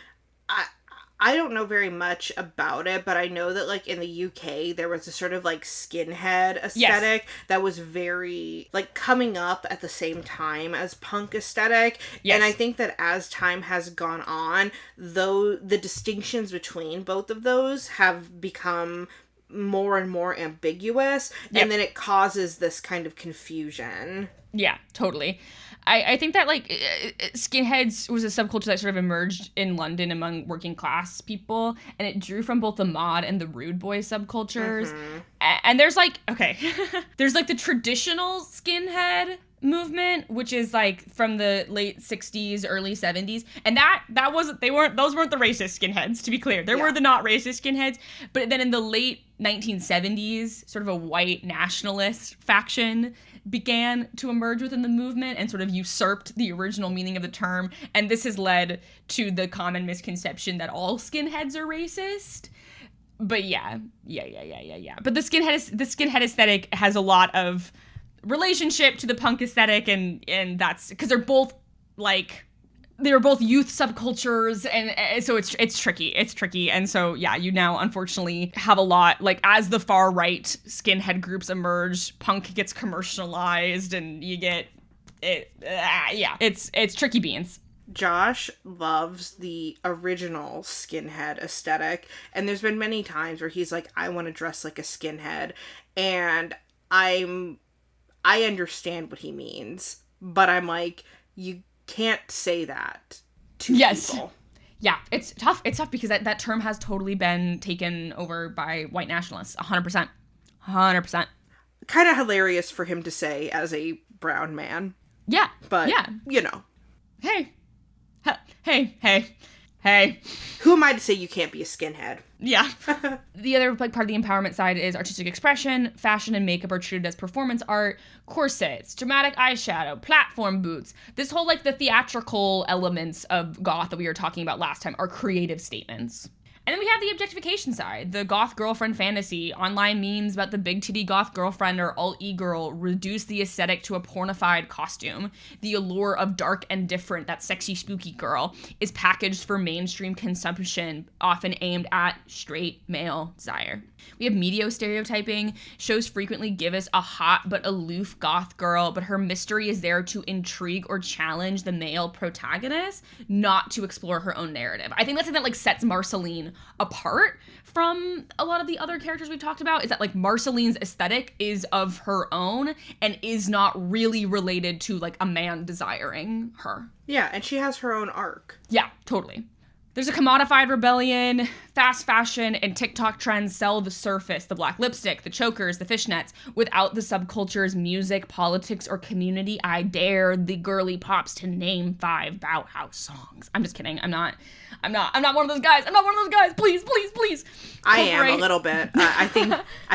I don't know very much about it, but I know that, like, in the UK, there was a sort of, like, skinhead aesthetic that was very, like, coming up at the same time as punk aesthetic. Yes. And I think that as time has gone on, though the distinctions between both of those have become more and more ambiguous, and then it causes this kind of confusion. Yeah, totally. I think that, like, skinheads was a subculture that sort of emerged in London among working class people, and it drew from both the mod and the rude boy subcultures. Mm-hmm. And there's, like, okay, there's, like, the traditional skinhead movement, which is, like, from the late 60s, early 70s, and those weren't the racist skinheads, to be clear. There were the not racist skinheads, but then in the late 1970s, sort of a white nationalist faction began to emerge within the movement and sort of usurped the original meaning of the term. And this has led to the common misconception that all skinheads are racist. But yeah. But the skinhead aesthetic has a lot of relationship to the punk aesthetic, and that's because they're both like, they were both youth subcultures, and so it's tricky. And so, yeah, you now unfortunately have a lot, like, as the far right skinhead groups emerge, punk gets commercialized, and you get it. It's tricky beans. Josh loves the original skinhead aesthetic, and there's been many times where he's like, I want to dress like a skinhead, and I understand what he means, but I'm like, you can't say that to people. Yeah, it's tough. It's tough because that term has totally been taken over by white nationalists. 100%. Kind of hilarious for him to say as a brown man. Yeah. But, you know. Hey. Who am I to say you can't be a skinhead? Yeah. The other, like, part of the empowerment side is artistic expression. Fashion and makeup are treated as performance art. Corsets, dramatic eyeshadow, platform boots. This whole, like, the theatrical elements of goth that we were talking about last time are creative statements. And then we have the objectification side, the goth girlfriend fantasy. Online memes about the big titty goth girlfriend or alt-e-girl reduce the aesthetic to a pornified costume. The allure of dark and different, that sexy spooky girl, is packaged for mainstream consumption, often aimed at straight male desire. We have media stereotyping. Shows frequently give us a hot but aloof goth girl, but her mystery is there to intrigue or challenge the male protagonist, not to explore her own narrative. I think that's something that, like, sets Marceline apart from a lot of the other characters we've talked about, is that, like, Marceline's aesthetic is of her own and is not really related to, like, a man desiring her. Yeah, and she has her own arc. Yeah, totally. There's a commodified rebellion. Fast fashion and TikTok trends sell the surface, the black lipstick, the chokers, the fishnets, without the subculture's music, politics, or community. I dare the girly pops to name 5 Bauhaus songs. I'm just kidding. I'm not one of those guys. Please. I am a little bit. I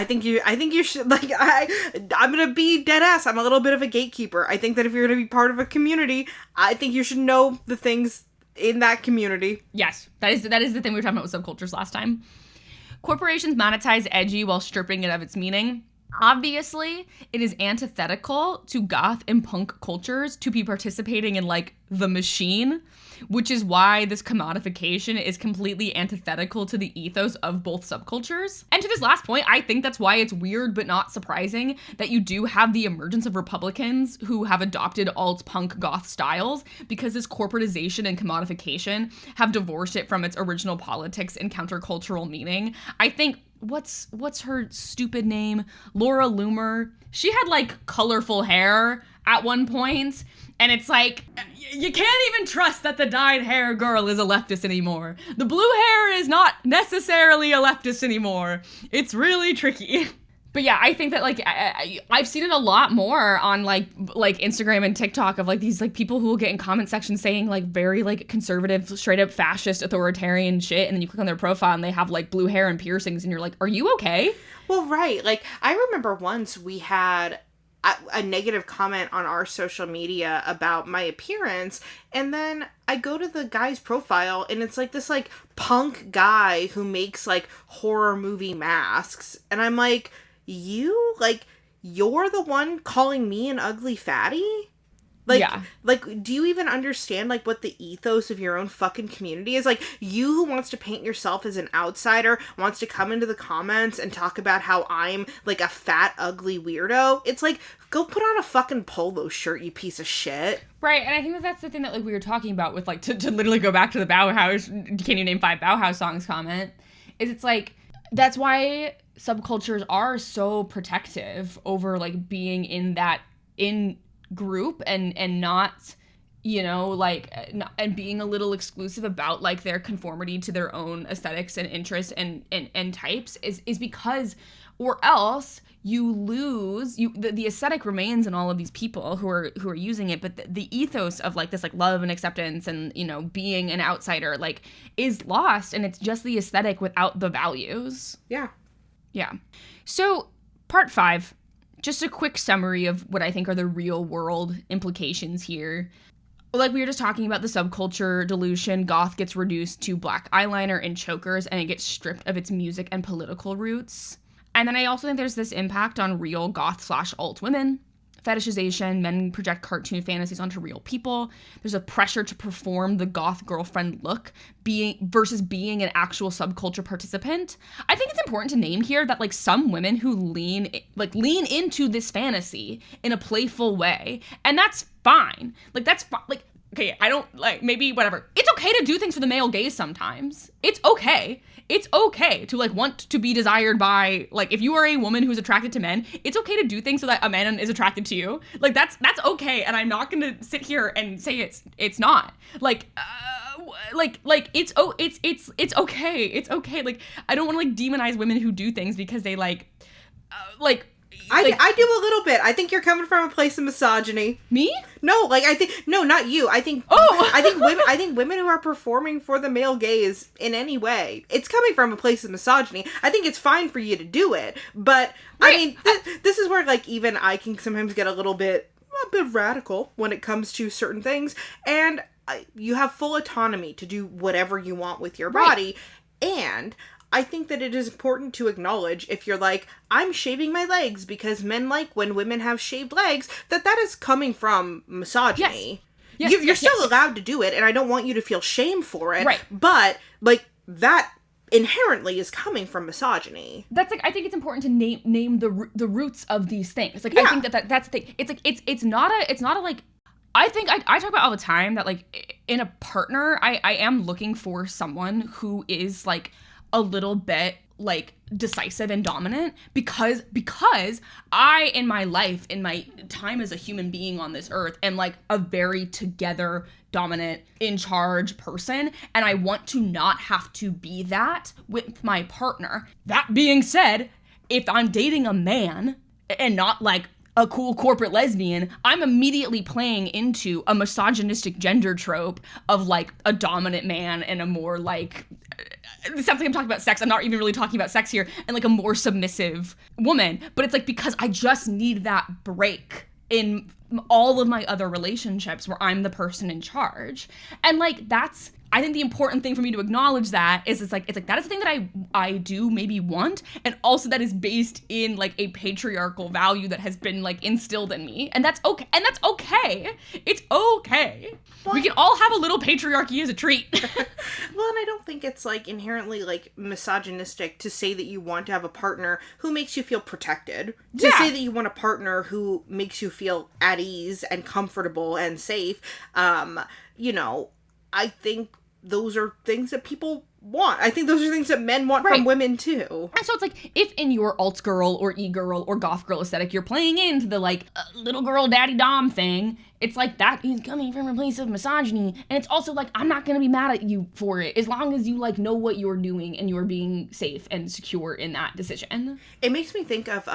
think you should, like, I'm gonna be dead ass. I'm a little bit of a gatekeeper. I think that if you're gonna be part of a community, I think you should know the things in that community. Yes, that is the thing we were talking about with subcultures last time. Corporations monetize edgy while stripping it of its meaning. Obviously, it is antithetical to goth and punk cultures to be participating in, like, the machine, which is why this commodification is completely antithetical to the ethos of both subcultures. And to this last point, I think that's why it's weird but not surprising that you do have the emergence of Republicans who have adopted alt-punk goth styles, because this corporatization and commodification have divorced it from its original politics and countercultural meaning. I think what's her stupid name? Laura Loomer. She had, like, colorful hair at one point, And it's like, you can't even trust that the dyed hair girl is a leftist anymore. The blue hair is not necessarily a leftist anymore. It's really tricky. But yeah, I think that like I've seen it a lot more on like Instagram and TikTok of like these like people who will get in comment sections saying like very like conservative, straight up fascist, authoritarian shit, and then you click on their profile and they have like blue hair and piercings, and you're like, are you okay? Well, right. Like I remember once we had a negative comment on our social media about my appearance, and then I go to the guy's profile and it's like this like punk guy who makes like horror movie masks, and I'm like, you're the one calling me an ugly fatty? Like, yeah. Like, do you even understand, like, what the ethos of your own fucking community is? Like, you who wants to paint yourself as an outsider wants to come into the comments and talk about how I'm, like, a fat, ugly weirdo. It's like, go put on a fucking polo shirt, you piece of shit. Right, and I think that that's the thing that, like, we were talking about with, like, to literally go back to the Bauhaus, can you name 5 Bauhaus songs comment, is it's like, that's why subcultures are so protective over, like, being in group and not, you know, like, and being a little exclusive about like their conformity to their own aesthetics and interests and types is because, or else you lose the aesthetic remains in all of these people who are using it, but the ethos of like this like love and acceptance and, you know, being an outsider like is lost, and it's just the aesthetic without the values. Yeah So part 5, just a quick summary of what I think are the real world implications here. Like we were just talking about the subculture dilution, goth gets reduced to black eyeliner and chokers, and it gets stripped of its music and political roots. And then I also think there's this impact on real goth/alt women. Fetishization, men project cartoon fantasies onto real people. There's a pressure to perform the goth girlfriend look versus being an actual subculture participant. I think it's important to name here that like some women who lean into this fantasy in a playful way, and that's fine. Like that's like, okay, I don't like, maybe whatever. It's okay to do things for the male gaze sometimes. It's okay. It's okay to like want to be desired by, like, if you are a woman who's attracted to men, it's okay to do things so that a man is attracted to you. Like that's okay, and I'm not gonna sit here and say it's not. Like it's okay. It's okay. Like I don't want to like demonize women who do things because they I do a little bit. I think you're coming from a place of misogyny. Me? No, not you. I think women who are performing for the male gaze in any way, it's coming from a place of misogyny. I think it's fine for you to do it, but right. I mean, this is where like even I can sometimes get a bit radical when it comes to certain things, and you have full autonomy to do whatever you want with your body, right. And I think that it is important to acknowledge if you're like, I'm shaving my legs because men like when women have shaved legs, that is coming from misogyny. Yes. You're still allowed to do it, and I don't want you to feel shame for it. Right. But, like, that inherently is coming from misogyny. That's like, I think it's important to name the roots of these things. Like, yeah. I think that's the thing. It's like, it's not a like, I think I talk about all the time that, like, in a partner, I am looking for someone who is, like, a little bit like decisive and dominant because I in my life, in my time as a human being on this earth, am like a very together, dominant, in charge person, and I want to not have to be that with my partner. That being said, if I'm dating a man and not like a cool corporate lesbian, I'm immediately playing into a misogynistic gender trope of like a dominant man and a more like, it sounds like I'm talking about sex, I'm not even really talking about sex here, and like a more submissive woman. But it's like because I just need that break in all of my other relationships where I'm the person in charge. And like that's, I think the important thing for me to acknowledge that is it's like that is the thing that I do maybe want, and also that is based in like a patriarchal value that has been like instilled in me, and that's okay. It's okay. Well, we can all have a little patriarchy as a treat. Well, and I don't think it's like inherently like misogynistic to say that you want to have a partner who makes you feel protected. To say that you want a partner who makes you feel at ease and comfortable and safe. You know, I think those are things that people want. I think those are things that men want from women too. And so it's like, if in your alt girl or e-girl or goth girl aesthetic, you're playing into the like little girl daddy dom thing, it's like that is coming from a place of misogyny. And it's also like, I'm not going to be mad at you for it as long as you like know what you're doing and you're being safe and secure in that decision. It makes me think of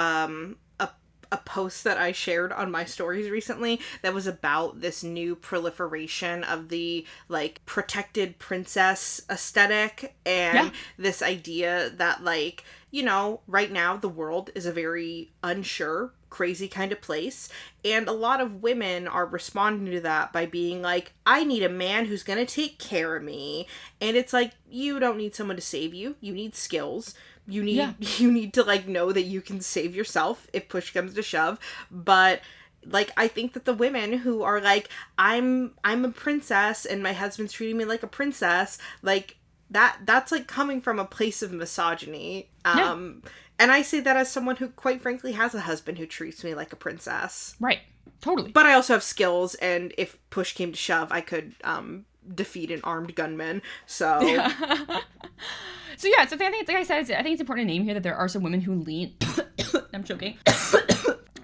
a post that I shared on my stories recently that was about this new proliferation of the like protected princess aesthetic and this idea that like, you know, right now the world is a very unsure, crazy kind of place, and a lot of women are responding to that by being like, I need a man who's gonna take care of me. And it's like, you don't need someone to save you. You need skills. You need to like know that you can save yourself if push comes to shove. But like, I think that the women who are like, I'm a princess and my husband's treating me like a princess, like that's like coming from a place of misogyny. And I say that as someone who quite frankly has a husband who treats me like a princess. Right. Totally. But I also have skills, and if push came to shove, I could defeat an armed gunman. So So yeah, so I think, like I said, I think it's important to name here that there are some women who lean. I'm choking.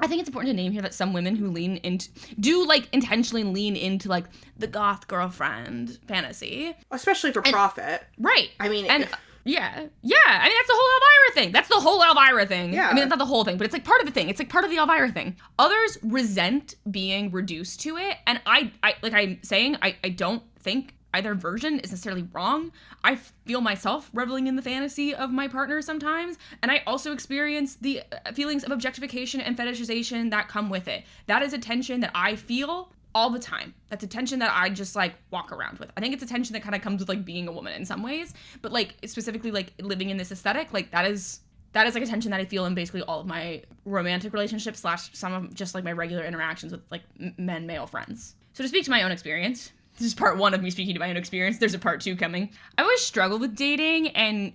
I think it's important to name here that some women who lean into, do like intentionally lean into like the goth girlfriend fantasy, especially for profit. Right. I mean, and yeah. I mean, that's the whole Elvira thing. That's the whole Elvira thing. Yeah. I mean, it's not the whole thing, but it's like part of the thing. It's like part of the Elvira thing. Others resent being reduced to it, and I like I'm saying, I don't think either version is necessarily wrong. I feel myself reveling in the fantasy of my partner sometimes, and I also experience the feelings of objectification and fetishization that come with it. That is a tension that I feel all the time. That's a tension that I just like walk around with. I think it's a tension that kind of comes with like being a woman in some ways, but like specifically like living in this aesthetic, like that is like a tension that I feel in basically all of my romantic relationships / some of just like my regular interactions with like male friends. So to speak to my own experience, this is part 1 of me speaking to my own experience. There's a part 2 coming. I always struggle with dating, and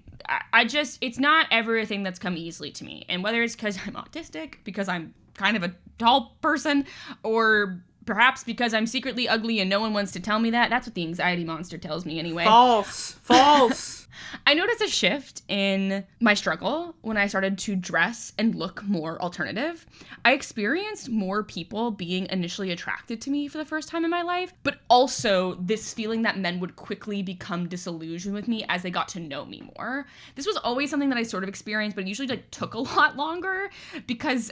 I just, it's not everything that's come easily to me. And whether it's because I'm autistic, because I'm kind of a tall person, or perhaps because I'm secretly ugly and no one wants to tell me that. That's what the anxiety monster tells me anyway. False. I noticed a shift in my struggle when I started to dress and look more alternative. I experienced more people being initially attracted to me for the first time in my life, but also this feeling that men would quickly become disillusioned with me as they got to know me more. This was always something that I sort of experienced, but it usually like took a lot longer because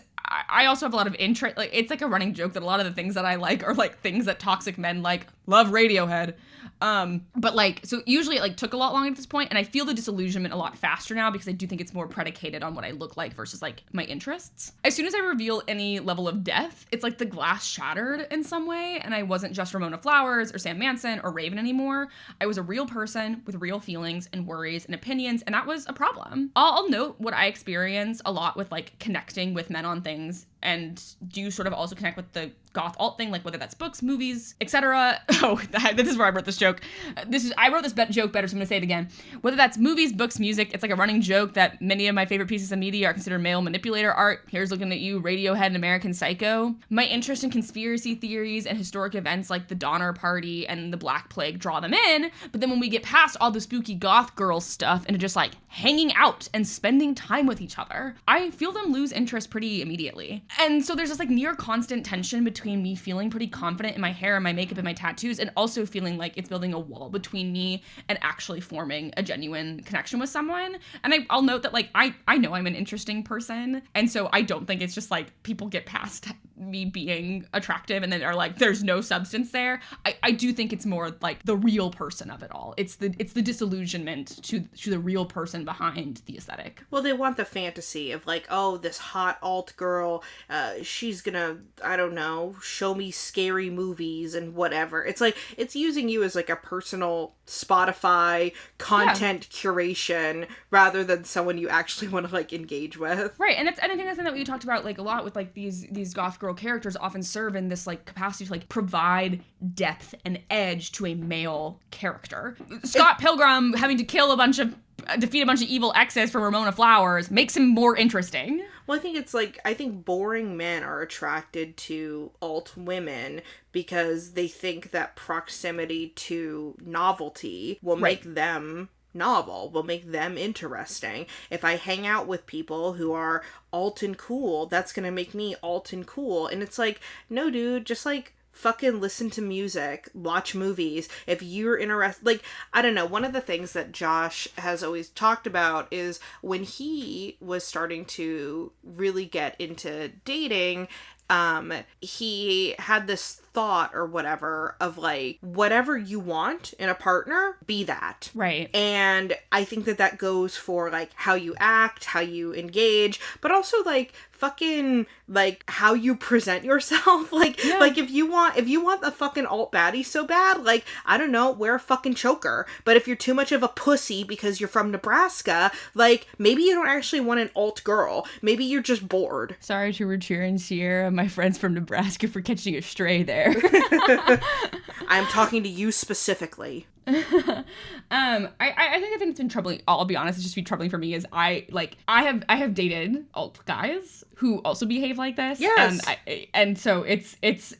I also have a lot of interest. Like, it's like a running joke that a lot of the things that I like are like things that toxic men like. Love Radiohead. But like, so usually it like took a lot longer at this point, and I feel the disillusionment a lot faster now because I do think it's more predicated on what I look like versus like my interests. As soon as I reveal any level of death, it's like the glass shattered in some way, and I wasn't just Ramona Flowers or Sam Manson or Raven anymore. I was a real person with real feelings and worries and opinions, and that was a problem. I'll note what I experience a lot with like connecting with men on things, and do sort of also connect with the goth alt thing, like whether that's books, movies, etc. Oh, this is where I wrote this joke. I wrote this joke better, so I'm gonna say it again. Whether that's movies, books, music, it's like a running joke that many of my favorite pieces of media are considered male manipulator art. Here's looking at you, Radiohead and American Psycho. My interest in conspiracy theories and historic events like the Donner Party and the Black Plague draw them in, but then when we get past all the spooky goth girl stuff into just like hanging out and spending time with each other, I feel them lose interest pretty immediately. And so there's this like near constant tension between me feeling pretty confident in my hair and my makeup and my tattoos, and also feeling like it's building a wall between me and actually forming a genuine connection with someone. And I'll note that like I know I'm an interesting person, and so I don't think it's just like people get past me being attractive and then are like there's no substance there. I do think it's more like the real person of it all. It's the disillusionment to the real person behind the aesthetic. Well, they want the fantasy of like, oh, this hot alt girl, she's gonna, I don't know, show me scary movies and whatever. It's like, it's using you as like a personal Spotify content curation rather than someone you actually want to like engage with. Right, and I think that's something that we talked about like a lot with like these goth girl characters often serve in this like capacity to like provide depth and edge to a male character. Scott Pilgrim having to defeat a bunch of evil exes for Ramona Flowers makes him more interesting. Well, I think it's like, I think boring men are attracted to alt women because they think that proximity to novelty will make them novel, will make them interesting. If I hang out with people who are alt and cool, that's gonna make me alt and cool. And it's like, no, dude, just like fucking listen to music, watch movies. If you're interested, like, I don't know, one of the things that Josh has always talked about is when he was starting to really get into dating, he had this thought or whatever of like, whatever you want in a partner, be that. Right. And I think that that goes for like how you act, how you engage, but also like fucking like how you present yourself. Like, yeah. Like if you want the fucking alt baddie so bad, like, I don't know, wear a fucking choker. But if you're too much of a pussy because you're from Nebraska, like, maybe you don't actually want an alt girl. Maybe you're just bored. Sorry to Richard and Sierra, my friends from Nebraska, for catching a stray there. I'm talking to you specifically. I think it's been troubling. I'll be honest, it's just been troubling for me. Is I have dated alt guys who also behave like this. Yes. And so it is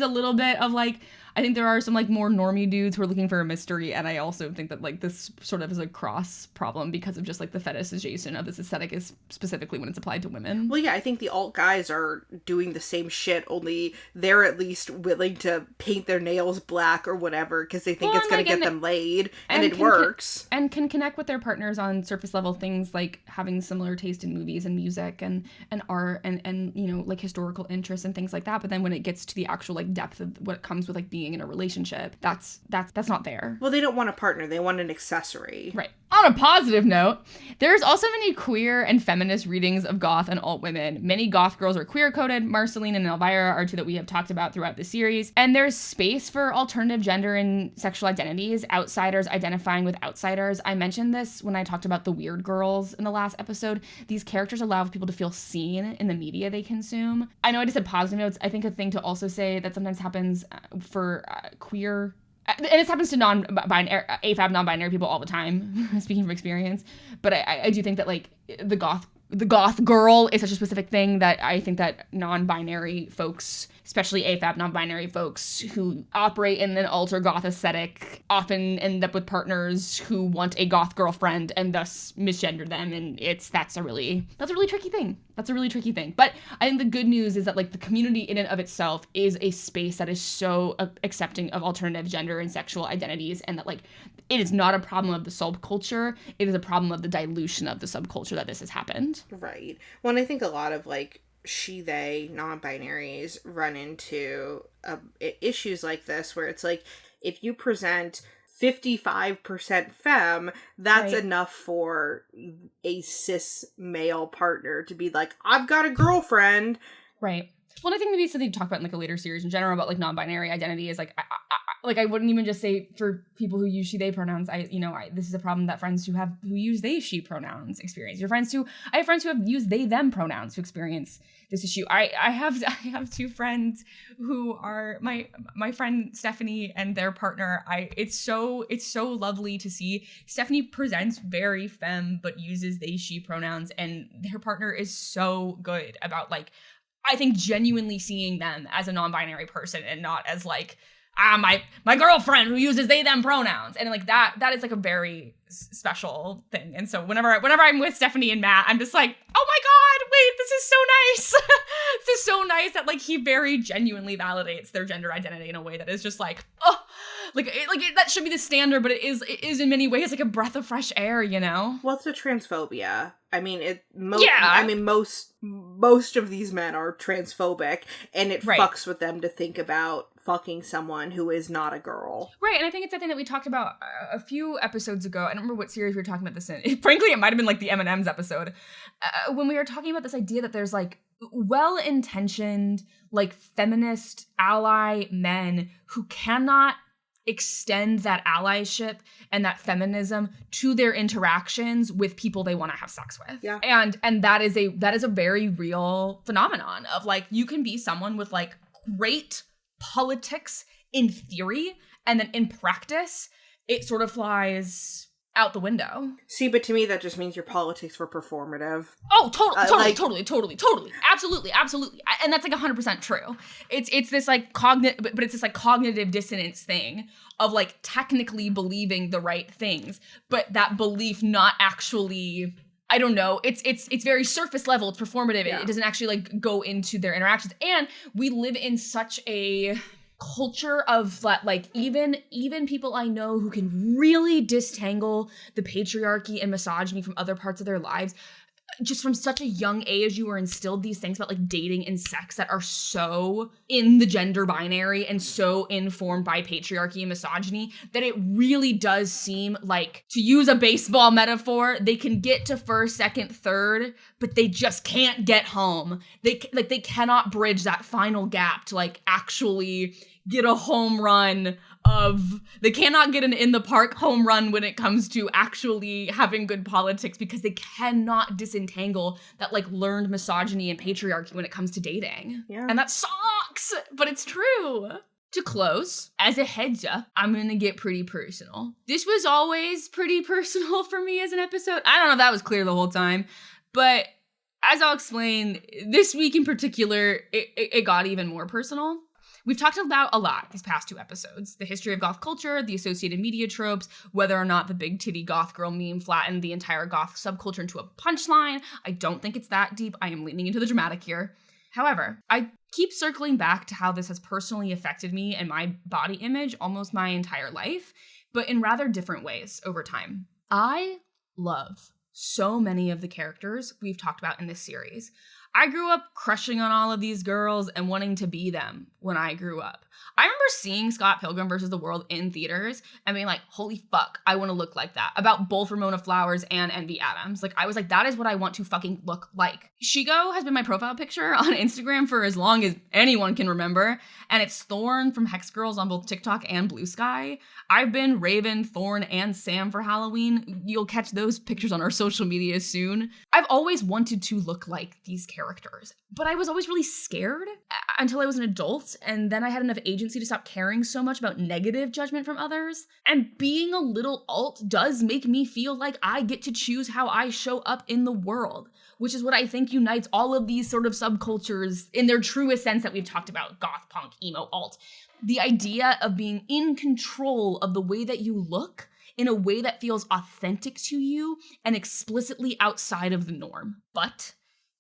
a little bit of like, I think there are some like more normie dudes who are looking for a mystery, and I also think that like this sort of is a cross problem because of just like the fetishization of this aesthetic, is specifically when it's applied to women. Well, yeah, I think the alt guys are doing the same shit, only they're at least willing to paint their nails black or whatever because they think it's going to get them laid, and it works. And can connect with their partners on surface level things like having similar taste in movies and music and art and you know, like historical interests and things like that. But then when it gets to the actual like depth of what comes with like being in a relationship, that's not there. Well, they don't want a partner, they want an accessory. Right. On a positive note, there's also many queer and feminist readings of goth and alt women. Many goth girls are queer coded. Marceline and Elvira are two that we have talked about throughout the series. And there's space for alternative gender and sexual identities, outsiders identifying with outsiders. I mentioned this when I talked about the weird girls in the last episode. These characters allow people to feel seen in the media they consume. I know I just said positive notes. I think a thing to also say that sometimes happens for queer, and this happens to AFAB non-binary people all the time, speaking from experience, but I do think that like the goth girl is such a specific thing that I think that non-binary folks, especially AFAB non-binary folks who operate in an alt or goth aesthetic, often end up with partners who want a goth girlfriend and thus misgender them, and that's a really tricky thing. That's a really tricky thing. But I think the good news is that like the community in and of itself is a space that is so accepting of alternative gender and sexual identities, and that like it is not a problem of the subculture. It is a problem of the dilution of the subculture that this has happened. Right. Well, and I think a lot of like she, they, non-binaries run into issues like this where it's like, if you present 55% femme, that's right, enough for a cis male partner to be like, I've got a girlfriend. Right. Well, I think maybe something to talk about in like a later series in general about like non-binary identity is like, I wouldn't even just say for people who use she, they pronouns. This is a problem that friends who use they, she pronouns experience. I have friends who have used they, them pronouns who experience this issue. I have two friends who are my friend Stephanie and their partner. It's so lovely to see. Stephanie presents very femme but uses they, she pronouns, and their partner is so good about like, I think genuinely seeing them as a non-binary person and not as like, my girlfriend who uses they, them pronouns. And like that is like a very special thing. And so whenever I'm with Stephanie and Matt, I'm just like, oh my God, wait, this is so nice. This is so nice that like he very genuinely validates their gender identity in a way that is just like, oh, that should be the standard, but it is in many ways like a breath of fresh air, you know? Well, it's a transphobia. I mean, most of these men are transphobic, and it fucks with them to think about fucking someone who is not a girl. Right, and I think it's a thing that we talked about a few episodes ago. I don't remember what series we were talking about this in. Frankly, it might have been like the M&M's episode. When we were talking about this idea that there's like well-intentioned, like feminist ally men who cannot extend that allyship and that feminism to their interactions with people they want to have sex with. Yeah. And that is a very real phenomenon of like, you can be someone with like great politics in theory, and then in practice, it sort of flies out the window. See, but to me, that just means your politics were performative. Oh, totally. Absolutely. And that's like 100% true. It's this like but it's this like cognitive dissonance thing of like technically believing the right things, but that belief not actually, I don't know, it's very surface level, it's performative. It doesn't actually like go into their interactions. And we live in such a culture of like even people I know who can really disentangle the patriarchy and misogyny from other parts of their lives. Just from such a young age, you were instilled these things about like dating and sex that are so in the gender binary and so informed by patriarchy and misogyny that it really does seem like, to use a baseball metaphor, they can get to first, second, third, but they just can't get home. They cannot bridge that final gap to like actually get a home run they cannot get an in the park home run when it comes to actually having good politics, because they cannot disentangle that like learned misogyny and patriarchy when it comes to dating. Yeah. And that sucks, but it's true. To close, as a heads up, I'm gonna get pretty personal. This was always pretty personal for me as an episode. I don't know if that was clear the whole time, but as I'll explain, this week in particular, it got even more personal. We've talked about a lot these past 2 episodes. The history of goth culture, the associated media tropes, whether or not the big titty goth girl meme flattened the entire goth subculture into a punchline. I don't think it's that deep. I am leaning into the dramatic here. However, I keep circling back to how this has personally affected me and my body image almost my entire life, but in rather different ways over time. I love so many of the characters we've talked about in this series. I grew up crushing on all of these girls and wanting to be them when I grew up. I remember seeing Scott Pilgrim vs. the World in theaters and being like, holy fuck, I want to look like that. About both Ramona Flowers and Envy Adams. Like, I was like, that is what I want to fucking look like. Shigo has been my profile picture on Instagram for as long as anyone can remember. And it's Thorn from Hex Girls on both TikTok and Blue Sky. I've been Raven, Thorn, and Sam for Halloween. You'll catch those pictures on our social media soon. I've always wanted to look like these characters, but I was always really scared until I was an adult, and then I had enough agency to stop caring so much about negative judgment from others. And being a little alt does make me feel like I get to choose how I show up in the world, which is what I think unites all of these sort of subcultures in their truest sense that we've talked about: goth, punk, emo, alt. The idea of being in control of the way that you look in a way that feels authentic to you and explicitly outside of the norm. But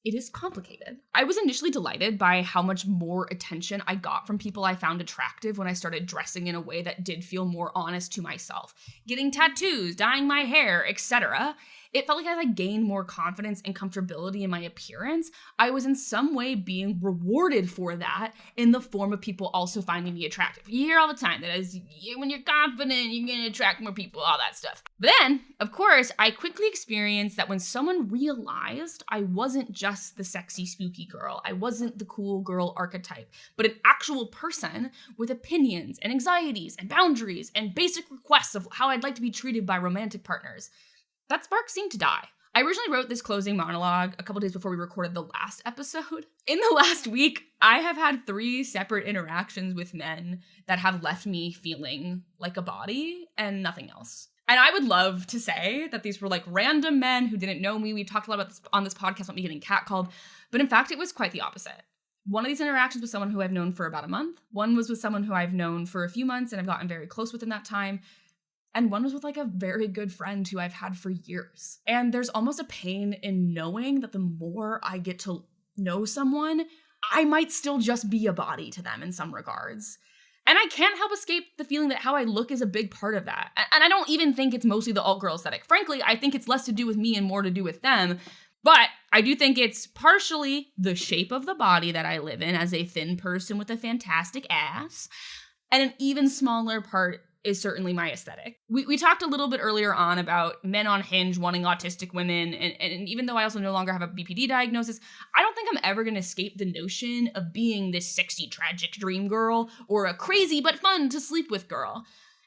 it is complicated. I was initially delighted by how much more attention I got from people I found attractive when I started dressing in a way that did feel more honest to myself. Getting tattoos, dyeing my hair, etc. It felt like as I gained more confidence and comfortability in my appearance, I was in some way being rewarded for that in the form of people also finding me attractive. You hear all the time that when you're confident, you're gonna attract more people, all that stuff. But then, of course, I quickly experienced that when someone realized I wasn't just the sexy, spooky girl, I wasn't the cool girl archetype, but an actual person with opinions and anxieties and boundaries and basic requests of how I'd like to be treated by romantic partners, that spark seemed to die. I originally wrote this closing monologue a couple days before we recorded the last episode. In the last week, I have had 3 separate interactions with men that have left me feeling like a body and nothing else. And I would love to say that these were like random men who didn't know me. We've talked a lot about this on this podcast about me getting catcalled, but in fact, it was quite the opposite. One of these interactions was someone who I've known for about a month. One was with someone who I've known for a few months and I've gotten very close with in that time. And one was with like a very good friend who I've had for years. And there's almost a pain in knowing that the more I get to know someone, I might still just be a body to them in some regards. And I can't help escape the feeling that how I look is a big part of that. And I don't even think it's mostly the alt-girl aesthetic. Frankly, I think it's less to do with me and more to do with them. But I do think it's partially the shape of the body that I live in as a thin person with a fantastic ass. And an even smaller part is certainly my aesthetic. We talked a little bit earlier on about men on Hinge wanting autistic women, and even though I also no longer have a BPD diagnosis, I don't think I'm ever going to escape the notion of being this sexy, tragic dream girl, or a crazy but fun to sleep with girl.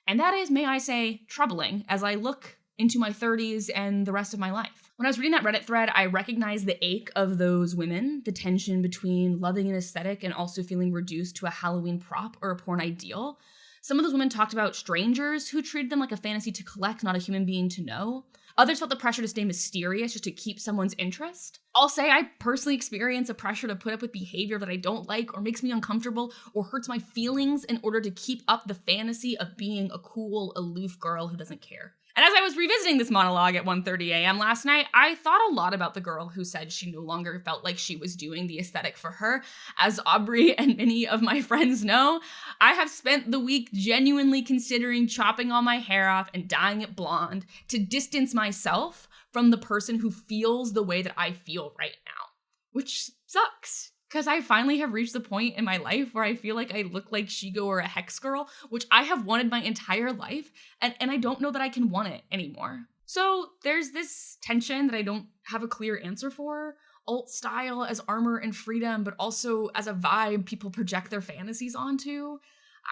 And that is, may I say, troubling as I look into my 30s and the rest of my life. When I was reading that Reddit thread, I recognized the ache of those women, the tension between loving an aesthetic and also feeling reduced to a Halloween prop or a porn ideal. Some of those women talked about strangers who treated them like a fantasy to collect, not a human being to know. Others felt the pressure to stay mysterious just to keep someone's interest. I'll say I personally experience a pressure to put up with behavior that I don't like or makes me uncomfortable or hurts my feelings in order to keep up the fantasy of being a cool, aloof girl who doesn't care. And as I was revisiting this monologue at 1:30 a.m. last night, I thought a lot about the girl who said she no longer felt like she was doing the aesthetic for her. As Aubrey and many of my friends know, I have spent the week genuinely considering chopping all my hair off and dyeing it blonde to distance myself from the person who feels the way that I feel right now, which sucks. Because I finally have reached the point in my life where I feel like I look like Shigo or a Hex girl, which I have wanted my entire life, and I don't know that I can want it anymore. So there's this tension that I don't have a clear answer for. Alt style as armor and freedom, but also as a vibe people project their fantasies onto.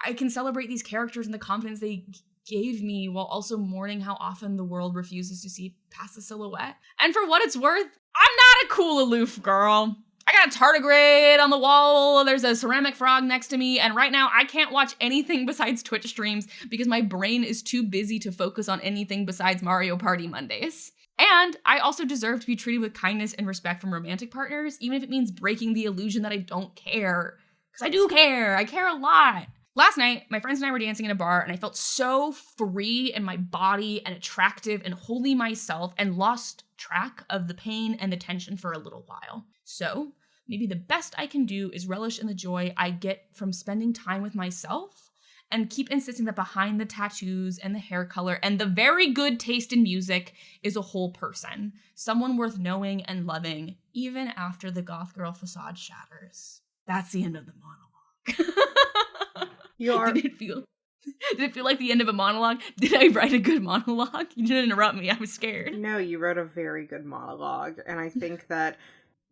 I can celebrate these characters and the confidence they gave me while also mourning how often the world refuses to see past the silhouette. And for what it's worth, I'm not a cool aloof girl. I got a tardigrade on the wall, there's a ceramic frog next to me, and right now I can't watch anything besides Twitch streams because my brain is too busy to focus on anything besides Mario Party Mondays. And I also deserve to be treated with kindness and respect from romantic partners, even if it means breaking the illusion that I don't care. Because I do care. I care a lot. Last night, my friends and I were dancing in a bar, and I felt so free in my body and attractive and wholly myself and lost track of the pain and the tension for a little while. So maybe the best I can do is relish in the joy I get from spending time with myself and keep insisting that behind the tattoos and the hair color and the very good taste in music is a whole person, someone worth knowing and loving, even after the goth girl facade shatters. That's the end of the monologue. Did it feel like the end of a monologue? Did I write a good monologue? You didn't interrupt me. I was scared. No, you wrote a very good monologue. And I think that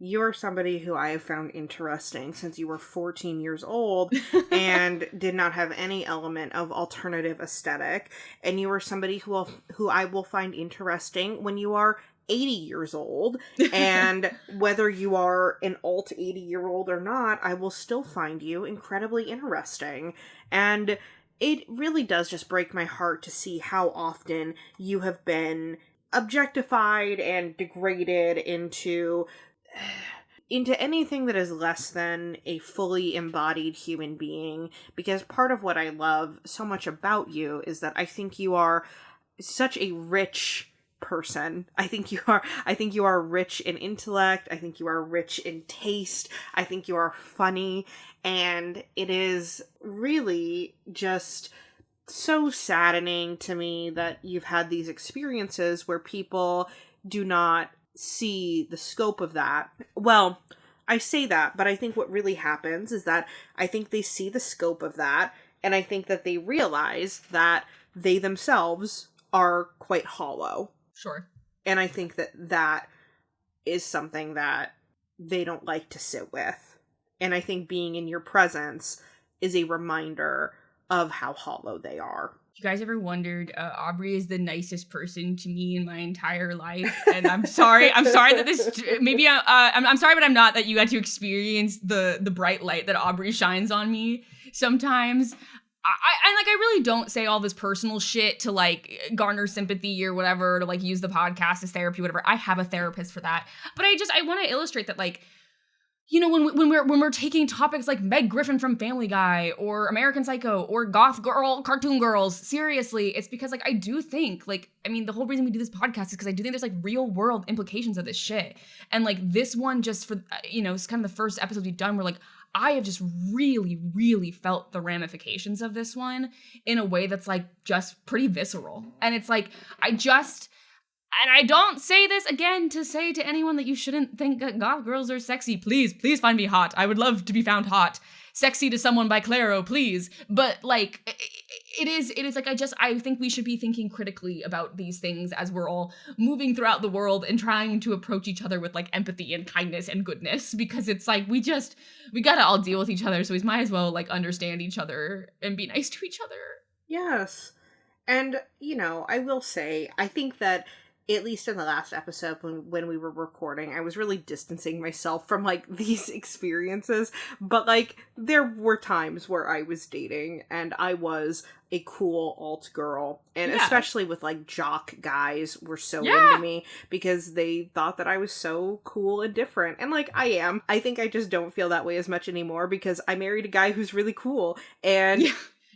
you're somebody who I have found interesting since you were 14 years old and did not have any element of alternative aesthetic. And you are somebody who I will find interesting when you are 80 years old. And whether you are an alt 80-year-old or not, I will still find you incredibly interesting. And it really does just break my heart to see how often you have been objectified and degraded into anything that is less than a fully embodied human being. Because part of what I love so much about you is that I think you are such a rich person. I think you are rich in intellect. I think you are rich in taste. I think you are funny. And it is really just so saddening to me that you've had these experiences where people do not see the scope of that. Well, I say that, but I think what really happens is that I think they see the scope of that, and I think that they realize that they themselves are quite hollow. Sure. And I think that that is something that they don't like to sit with. And I think being in your presence is a reminder of how hollow they are. You guys ever wondered, Aubrey is the nicest person to me in my entire life, and I'm sorry that this, maybe I'm sorry, but I'm not, that you had to experience the bright light that Aubrey shines on me sometimes. I really don't say all this personal shit to like garner sympathy or whatever, to like use the podcast as therapy, whatever. I have a therapist for that, but I want to illustrate that, like, you know, when we're taking topics like Meg Griffin from Family Guy or American Psycho or Goth Girl cartoon girls seriously, it's because like I do think, like, I mean, the whole reason we do this podcast is because I do think there's like real world implications of this shit, and like this one, just for, you know, it's kind of the first episode we've done where like I have just really, really felt the ramifications of this one in a way that's like just pretty visceral, and it's like and I don't say this again to say to anyone that you shouldn't think that goth girls are sexy. Please find me hot. I would love to be found hot. Sexy to Someone by Claro, please. But like, it is like, I think we should be thinking critically about these things as we're all moving throughout the world and trying to approach each other with like empathy and kindness and goodness, because it's like, we gotta all deal with each other. So we might as well like understand each other and be nice to each other. Yes. And, you know, I will say, I think that at least in the last episode when we were recording, I was really distancing myself from, like, these experiences. But, like, there were times where I was dating and I was a cool alt girl. And especially with, like, jock guys were so into me because they thought that I was so cool and different. And, like, I am. I think I just don't feel that way as much anymore because I married a guy who's really cool. And...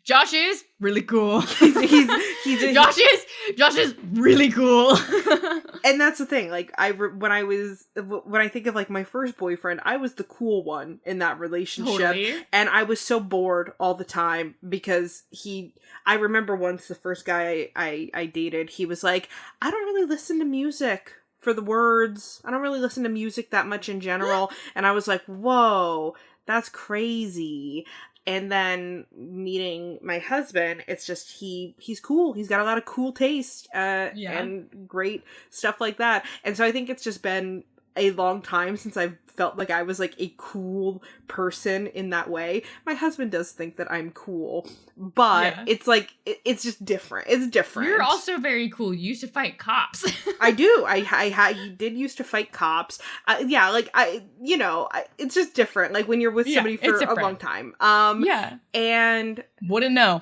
Josh is really cool. Josh is really cool. And that's the thing. Like, when I think of, like, my first boyfriend, I was the cool one in that relationship. Totally. And I was so bored all the time because I remember once the first guy I dated, he was like, I don't really listen to music for the words. I don't really listen to music that much in general. And I was like, whoa, that's crazy. And then meeting my husband, it's just he's cool. He's got a lot of cool taste and great stuff like that. And so I think it's just been a long time since I've felt like I was, like, a cool person in that way. My husband does think that I'm cool, but it's like, it's just different. It's different. You're also very cool. You used to fight cops. I do. I did used to fight cops. It's just different. Like, when you're with somebody for a long time. And wouldn't know.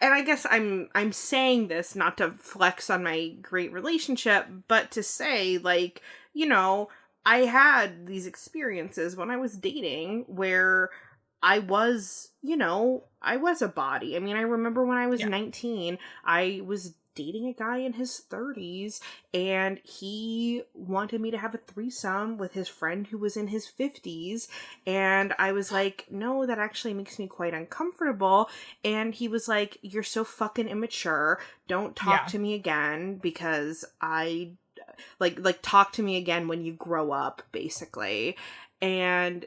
And I guess I'm saying this not to flex on my great relationship, but to say, like, you know, I had these experiences when I was dating where I was a body. I mean, I remember when I was 19, I was dating a guy in his 30s, and he wanted me to have a threesome with his friend who was in his 50s, and I was like, no, that actually makes me quite uncomfortable. And he was like, you're so fucking immature, don't talk to me again, because I like talk to me again when you grow up, basically. And,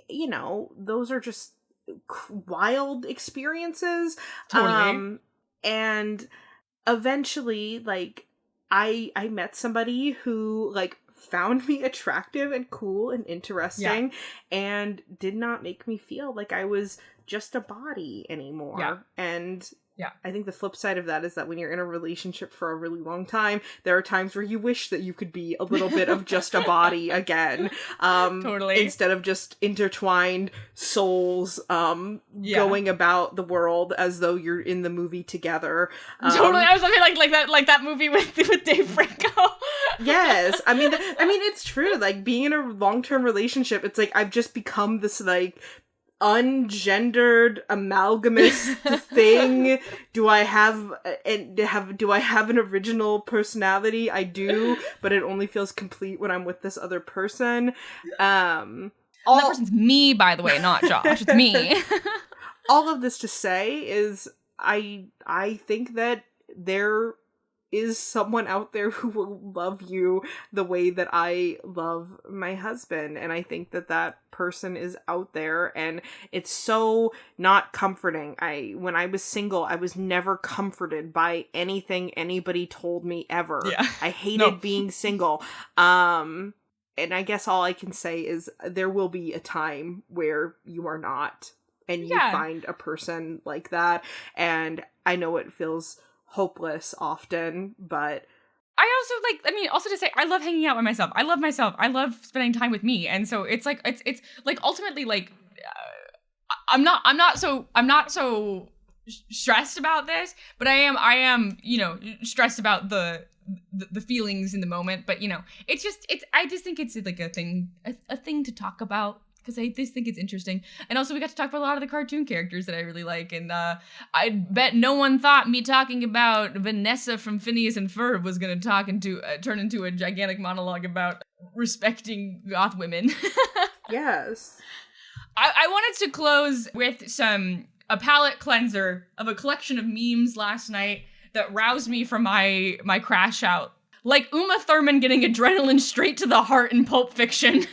you know, those are just wild experiences. Totally. And eventually, like, I met somebody who, like, found me attractive and cool and interesting and did not make me feel like I was just a body anymore. And I think the flip side of that is that when you're in a relationship for a really long time, there are times where you wish that you could be a little bit of just a body again. Totally. Instead of just intertwined souls going about the world as though you're in the movie together. Totally. I was looking like that movie with Dave Franco. Yes. I mean, it's true. Like, being in a long-term relationship, it's like I've just become this, like, ungendered amalgamous thing. Do I have an original personality? I do, but it only feels complete when I'm with this other person. That person's me, by the way, not Josh. It's me. All of this to say is I think that there is someone out there who will love you the way that I love my husband. And I think that person is out there, and it's so not comforting. When I was single, I was never comforted by anything anybody told me ever. I hated being single. And I guess all I can say is there will be a time where you are not, and you find a person like that. And I know it feels hopeless often, but also to say, I love hanging out with myself. I love myself. I love spending time with me. And so it's like, it's like, ultimately, like, I'm not so stressed about this, but I am, you know, stressed about the feelings in the moment. But, you know, I just think it's like a thing to talk about, because I just think it's interesting. And also, we got to talk about a lot of the cartoon characters that I really like. And I bet no one thought me talking about Vanessa from Phineas and Ferb was going to turn into a gigantic monologue about respecting goth women. Yes. I wanted to close with a palate cleanser of a collection of memes last night that roused me from my crash out. Like Uma Thurman getting adrenaline straight to the heart in Pulp Fiction.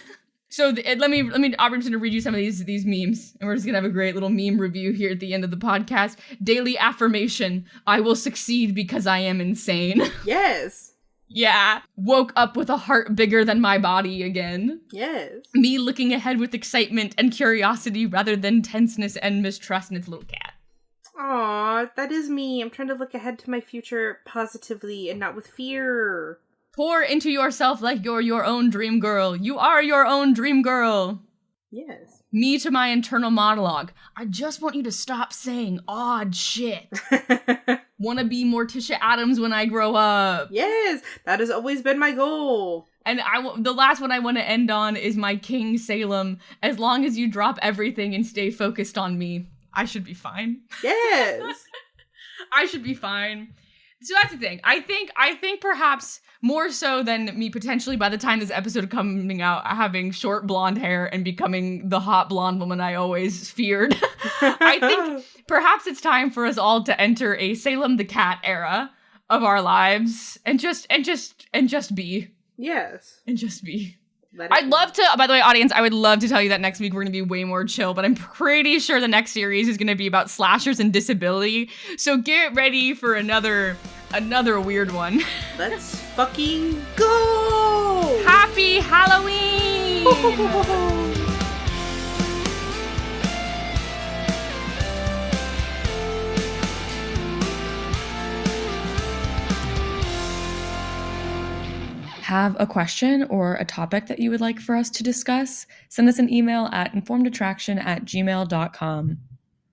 So let me, Aubrey's gonna read you some of these memes, and we're just gonna have a great little meme review here at the end of the podcast. Daily affirmation: I will succeed because I am insane. Yes. Yeah. Woke up with a heart bigger than my body again. Yes. Me looking ahead with excitement and curiosity rather than tenseness and mistrust, and its little cat. Aw, that is me. I'm trying to look ahead to my future positively and not with fear. Pour into yourself like you're your own dream girl. You are your own dream girl. Yes. Me to my internal monologue. I just want you to stop saying odd shit. Wanna be Morticia Addams when I grow up. Yes, that has always been my goal. And the last one I want to end on is my King Salem. As long as you drop everything and stay focused on me, I should be fine. Yes. I should be fine. So that's the thing. I think perhaps more so than me potentially by the time this episode coming out having short blonde hair and becoming the hot blonde woman I always feared. I think perhaps it's time for us all to enter a Salem the Cat era of our lives and just be. Yes. And just be. I'd love to, by the way, audience, I would love to tell you that next week we're going to be way more chill, but I'm pretty sure the next series is going to be about slashers and disability. So get ready for another weird one. Let's fucking go! Happy Halloween! Have a question or a topic that you would like for us to discuss? Send us an email at informedattraction@gmail.com.